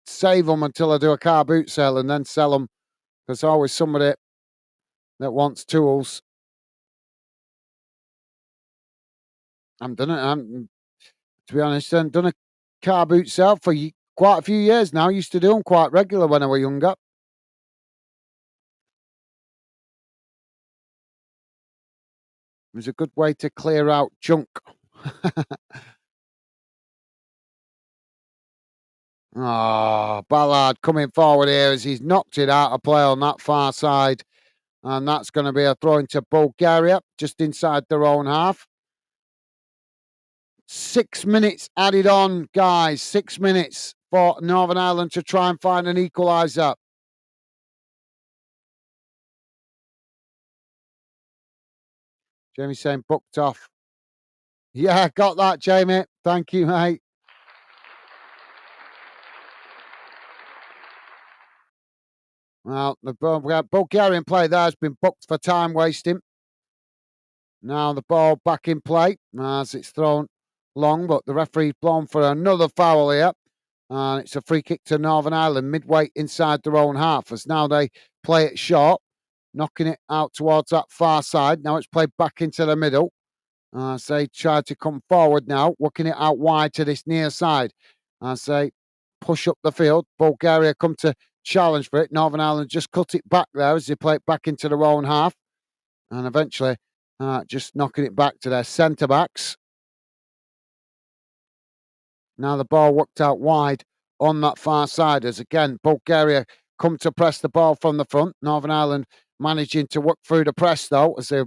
Speaker 1: save them until I do a car boot sale and then sell them. There's always somebody that wants tools. To be honest, I've done a car boot sale for quite a few years now. I used to do them quite regular when I was younger. It was a good way to clear out junk. Oh, Ballard coming forward here as he's knocked it out of play on that far side. And that's going to be a throw into Bulgaria, just inside their own half. 6 minutes added on, guys. 6 minutes for Northern Ireland to try and find an equaliser. Jamie saying booked off. Yeah, got that, Jamie. Thank you, mate. Well, the Bulgarian play there has been booked for time wasting. Now the ball back in play as it's thrown long, but the referee's blown for another foul here. And it's a free kick to Northern Ireland, midway inside their own half, as now they play it short, knocking it out towards that far side. Now it's played back into the middle. As they try to come forward now, working it out wide to this near side. As they push up the field, Bulgaria come to challenge for it. Northern Ireland just cut it back there as they play it back into their own half. And eventually just knocking it back to their centre backs. Now the ball worked out wide on that far side as again Bulgaria come to press the ball from the front. Northern Ireland managing to work through the press though as they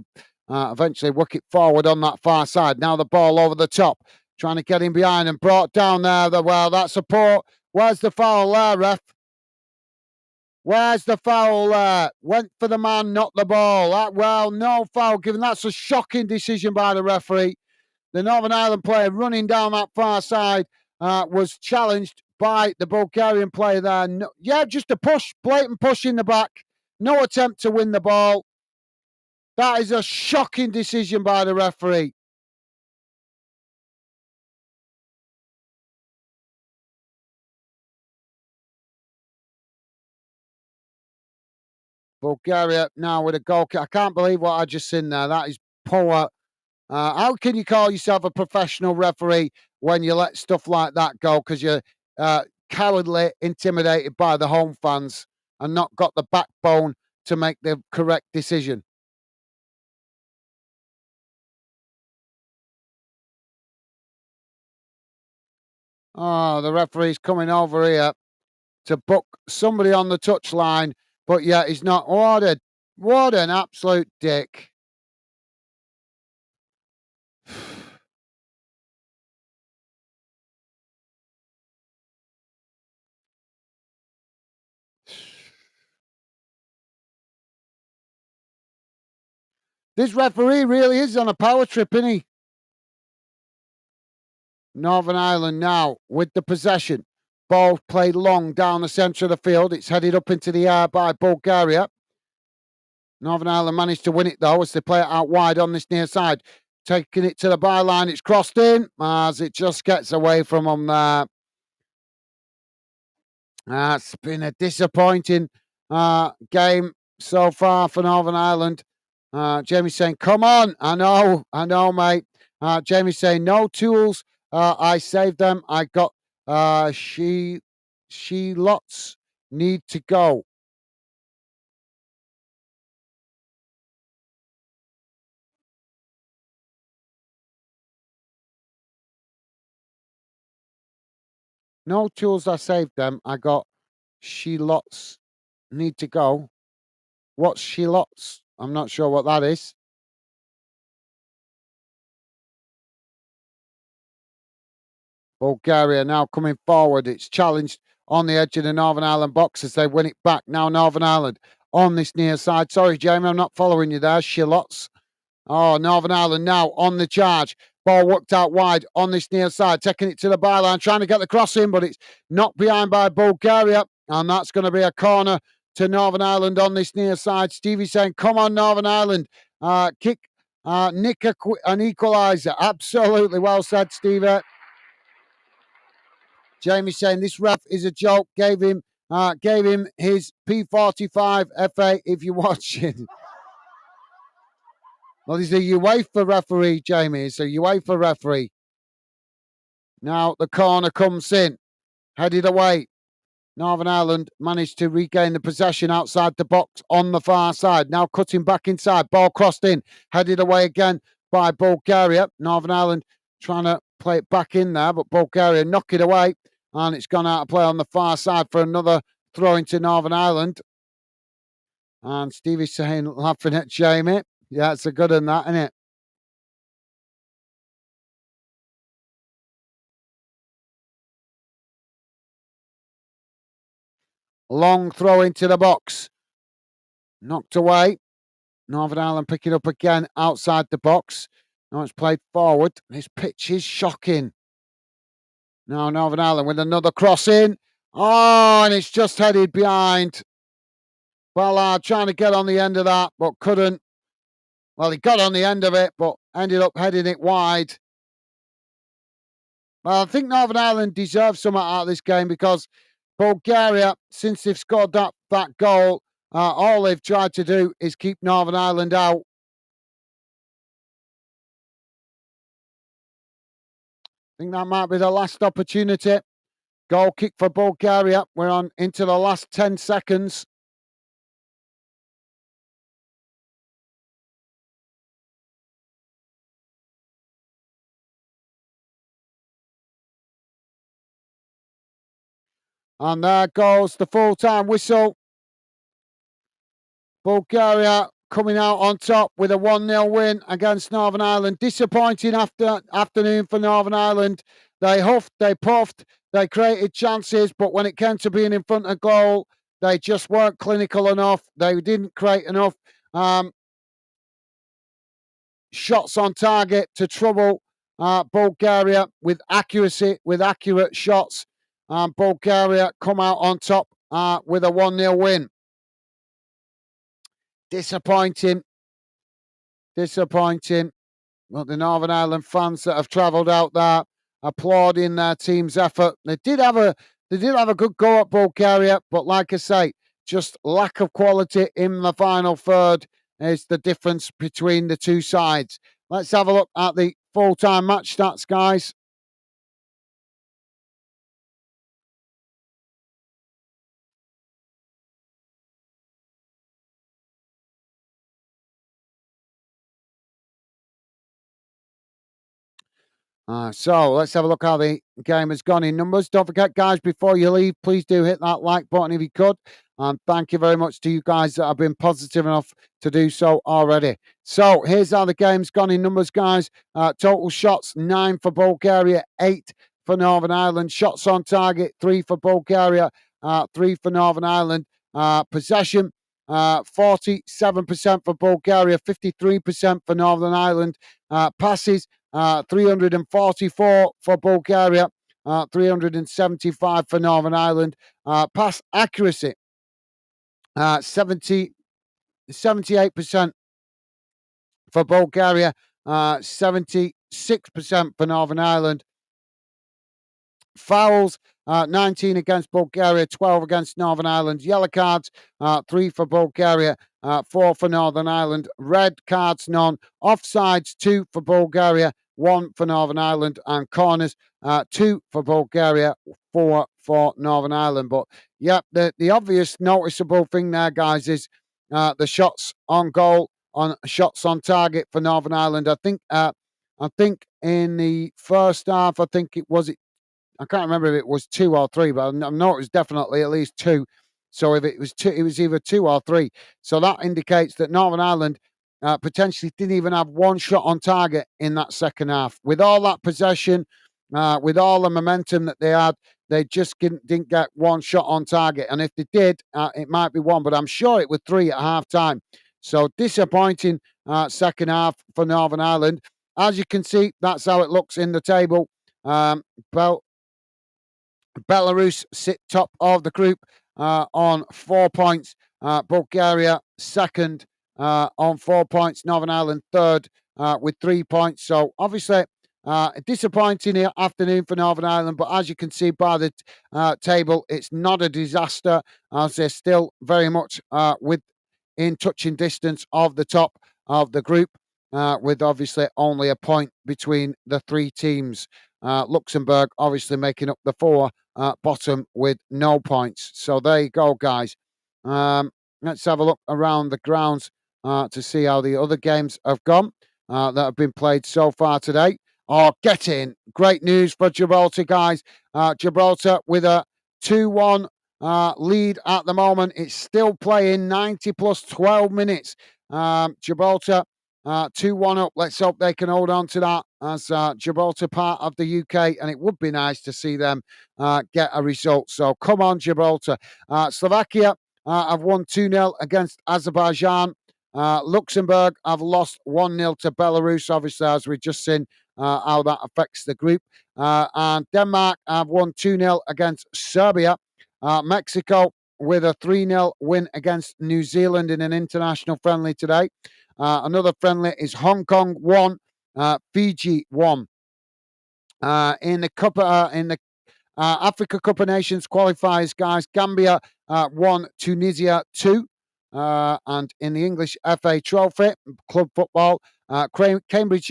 Speaker 1: eventually work it forward on that far side. Now the ball over the top, trying to get in behind and brought down there. Well, that's a poor. Where's the foul there, ref? Where's the foul there? Went for the man, not the ball. Well, no foul given. That's a shocking decision by the referee. The Northern Ireland player running down that far side was challenged by the Bulgarian player there. No, yeah, just a push, blatant push in the back. No attempt to win the ball. That is a shocking decision by the referee. Bulgaria now with a goal kick. I can't believe what I just seen there. That is poor. How can you call yourself a professional referee when you let stuff like that go because you're cowardly, intimidated by the home fans and not got the backbone to make the correct decision? Oh, the referee's coming over here to book somebody on the touchline, but yeah, he's not. What an absolute dick. This referee really is on a power trip, isn't he? Northern Ireland now with the possession. Ball played long down the centre of the field. It's headed up into the air by Bulgaria. Northern Ireland managed to win it though as they play it out wide on this near side. Taking it to the byline. It's crossed in as it just gets away from them there. It's been a disappointing game so far for Northern Ireland. Jamie's saying, come on. I know, mate. Jamie's saying, no tools. I saved them. I got she lots need to go. No tools. I saved them. I got she lots need to go. What's she lots? I'm not sure what that is. Bulgaria now coming forward. It's challenged on the edge of the Northern Ireland box as they win it back. Now Northern Ireland on this near side. Sorry, Jamie, I'm not following you there. Shilots. Oh, Northern Ireland now on the charge. Ball worked out wide on this near side, taking it to the byline, trying to get the cross in, but it's knocked behind by Bulgaria. And that's going to be a corner to Northern Ireland on this near side. Stevie saying, come on, Northern Ireland. Kick, nick an equaliser. Absolutely well said, Stevie. Jamie saying this ref is a joke. Gave him his P45 FA if you're watching. Well, he's a UEFA referee, Jamie. He's a UEFA referee. Now the corner comes in, headed away. Northern Ireland managed to regain the possession outside the box on the far side. Now cutting back inside, ball crossed in, headed away again by Bulgaria. Northern Ireland trying to play it back in there, but Bulgaria knock it away, and it's gone out of play on the far side for another throw into Northern Ireland. And Stevie's saying, laughing at Jamie. Yeah, it's a good one, that, isn't it? Long throw into the box. Knocked away. Northern Ireland picking up again outside the box. Now it's played forward. This pitch is shocking. Now Northern Ireland with another cross in. Oh, and it's just headed behind. Ballard trying to get on the end of that, but couldn't. Well, he got on the end of it, but ended up heading it wide. Well, I think Northern Ireland deserves something out of this game because Bulgaria, since they've scored that goal, all they've tried to do is keep Northern Ireland out. I think that might be the last opportunity. Goal kick for Bulgaria. We're on into the last 10 seconds. And there goes the full-time whistle. Bulgaria coming out on top with a 1-0 win against Northern Ireland. Disappointing afternoon for Northern Ireland. They huffed, they puffed, they created chances, but when it came to being in front of goal, they just weren't clinical enough. They didn't create enough shots on target to trouble Bulgaria with accuracy, with accurate shots. Bulgaria come out on top with a 1-0 win. Disappointing. But the Northern Ireland fans that have travelled out there applauding their team's effort. They did have a good go at Bulgaria, but like I say, just lack of quality in the final third is the difference between the two sides. Let's have a look at the full-time match stats, guys. So let's have a look how the game has gone in numbers. Don't forget, guys, before you leave, please do hit that like button if you could. And thank you very much to you guys that have been positive enough to do so already. So here's how the game's gone in numbers, guys. Total shots, 9 for Bulgaria, 8 for Northern Ireland. Shots on target, 3 for Bulgaria, 3 for Northern Ireland. Possession, 47% for Bulgaria, 53% for Northern Ireland. Passes, 344 for Bulgaria, 375 for Northern Ireland. Pass accuracy, 78% for Bulgaria, 76% for Northern Ireland. Fouls, 19 against Bulgaria, 12 against Northern Ireland. Yellow cards, 3 for Bulgaria, 4 for Northern Ireland. Red cards, none. Offsides, 2 for Bulgaria, 1 for Northern Ireland. And corners, 2 for Bulgaria, 4 for Northern Ireland. But, yeah, the obvious noticeable thing there, guys, is the shots on goal, on shots on target for Northern Ireland. I think in the first half, I can't remember if it was 2 or 3, but I know it was definitely at least 2. So if it was 2, it was either 2 or 3. So that indicates that Northern Ireland potentially didn't even have one shot on target in that second half. With all that possession, with all the momentum that they had, they just didn't get one shot on target. And if they did, it might be one, but I'm sure it was three at half time. So disappointing second half for Northern Ireland. As you can see, that's how it looks in the table. Bel- Belarus sit top of the group on 4 points. Bulgaria second on 4 points. Northern Ireland third with 3 points. So obviously, a disappointing afternoon for Northern Ireland. But as you can see by the table, it's not a disaster as they're still very much in touching distance of the top of the group. With obviously only a point between the three teams. Luxembourg obviously making up the four bottom with no points. So there you go, guys. Let's have a look around the grounds to see how the other games have gone that have been played so far today. Oh, get in. Great news for Gibraltar, guys. Gibraltar with a 2-1 lead at the moment. It's still playing 90 plus 12 minutes. Gibraltar 2-1 up. Let's hope they can hold on to that as Gibraltar part of the UK, and it would be nice to see them get a result. So come on, Gibraltar. Slovakia have won 2-0 against Azerbaijan. Luxembourg have lost 1-0 to Belarus, obviously, as we've just seen how that affects the group. And Denmark have won 2-0 against Serbia. Mexico with a 3-0 win against New Zealand in an international friendly today. Another friendly is Hong Kong 1, Fiji 1. In the Africa Cup of Nations qualifiers, guys, Gambia 1, Tunisia 2. And in the English FA Trophy, club football, Cambridge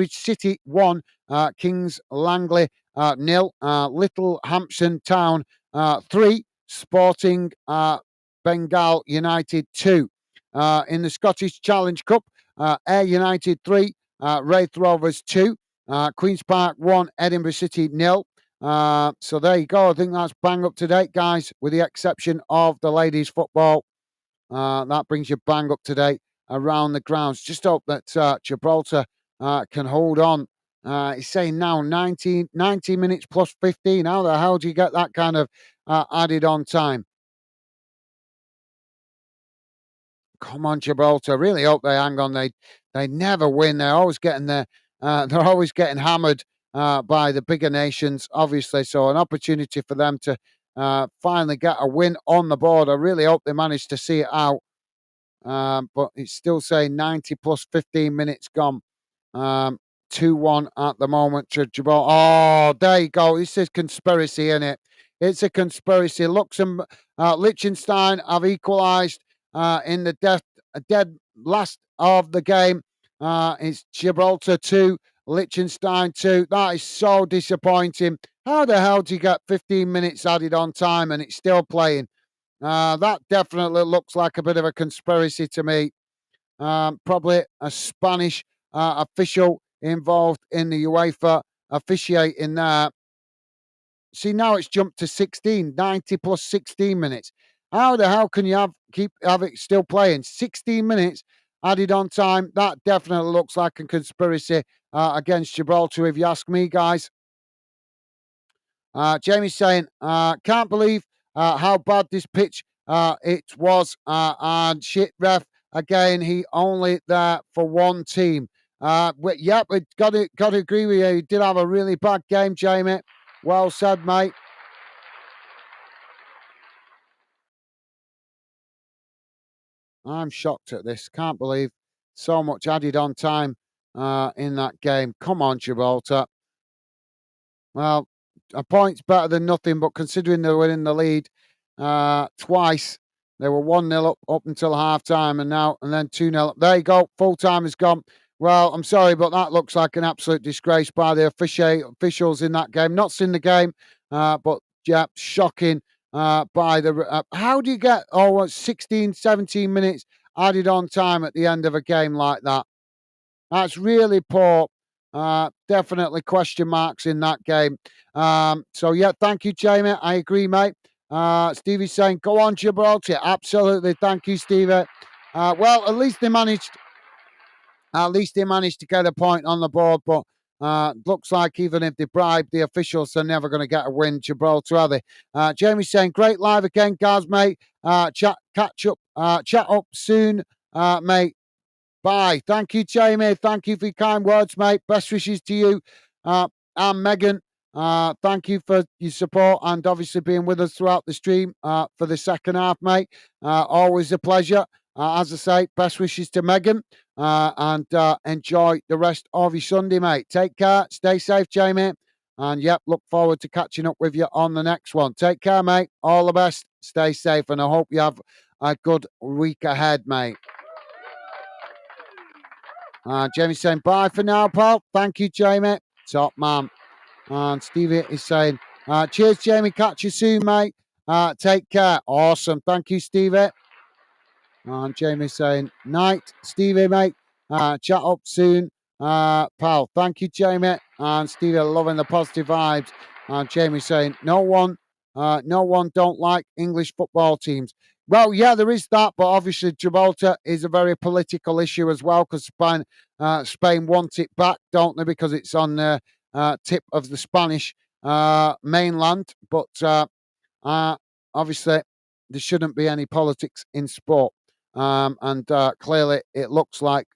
Speaker 1: City 1, Kings Langley 0, Littlehampton Town 3, Sporting Bengal United 2. In the Scottish Challenge Cup, Ayr United 3, Wraith Rovers 2, Queen's Park 1, Edinburgh City 0. So there you go. I think that's bang up to date, guys, with the exception of the ladies' football. That brings you bang up to date around the grounds. Just hope that Gibraltar can hold on. He's saying now 90 minutes plus 15. How the hell do you get that kind of added on time? Come on, Gibraltar. Really hope they hang on. They never win. They're always getting hammered by the bigger nations, obviously. So an opportunity for them to finally get a win on the board. I really hope they manage to see it out. But it's still saying 90 plus 15 minutes gone. 2-1 at the moment to Gibraltar. Oh, there you go. This is conspiracy, isn't it? It's a conspiracy. Liechtenstein have equalised in the dead last of the game. It's Gibraltar 2, Liechtenstein 2. That is so disappointing. How the hell do you get 15 minutes added on time and it's still playing? That definitely looks like a bit of a conspiracy to me. Probably a Spanish official involved in the UEFA officiating there. See, now it's jumped to 16, 90 plus 16 minutes. How the hell can you have it still playing? 16 minutes added on time. That definitely looks like a conspiracy against Gibraltar, if you ask me, guys. Jamie's saying, can't believe how bad this pitch it was. And shit ref, again, he only there for one team. But yeah, we got to agree with you. He did have a really bad game, Jamie. Well said, mate. I'm shocked at this. Can't believe so much added on time in that game. Come on, Gibraltar. Well, a point's better than nothing, but considering they were in the lead twice, they were 1-0 up until half time, and then 2-0. There you go. Full time is gone. Well, I'm sorry, but that looks like an absolute disgrace by the officials in that game. Not seen the game, but yeah, shocking by the. How do you get 16, 17 minutes added on time at the end of a game like that? That's really poor. Definitely question marks in that game. So, yeah, thank you, Jamie. I agree, mate. Stevie's saying, go on, Gibraltar. Absolutely. Thank you, Stevie. Well, at least they managed to get a point on the board, but Looks like even if they bribe the officials, they're never going to get a win, Gibraltar, are they? Jamie's saying, great live again, guys, mate. Chat up soon, mate. Bye. Thank you, Jamie. Thank you for your kind words, mate. Best wishes to you and Megan. Thank you for your support and obviously being with us throughout the stream for the second half, mate. Always a pleasure. As I say, best wishes to Megan and enjoy the rest of your Sunday, mate. Take care. Stay safe, Jamie. And yep, look forward to catching up with you on the next one. Take care, mate. All the best. Stay safe. And I hope you have a good week ahead, mate. Jamie's saying bye for now, pal. Thank you, Jamie. Top man. And Stevie is saying, cheers, Jamie. Catch you soon, mate. Take care. Awesome. Thank you, Stevie. And Jamie's saying, night, Stevie, mate. Chat up soon, pal. Thank you, Jamie. And Stevie loving the positive vibes. And Jamie's saying, no one don't like English football teams. Well, yeah, there is that, but obviously Gibraltar is a very political issue as well because Spain want it back, don't they? Because it's on the tip of the Spanish mainland. But obviously there shouldn't be any politics in sport. And clearly it looks like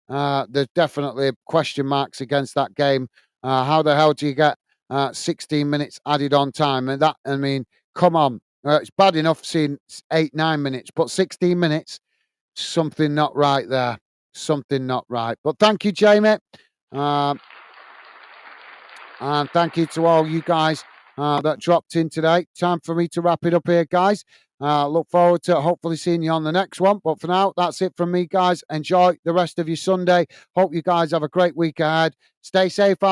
Speaker 1: there's definitely question marks against that game. How the hell do you get 16 minutes added on time? And that, I mean, come on. It's bad enough seeing 8-9 minutes, but 16 minutes, something not right there. Something not right. But thank you, Jamie. And thank you to all you guys that dropped in today. Time for me to wrap it up here, guys. Look forward to hopefully seeing you on the next one. But for now, that's it from me, guys. Enjoy the rest of your Sunday. Hope you guys have a great week ahead. Stay safe out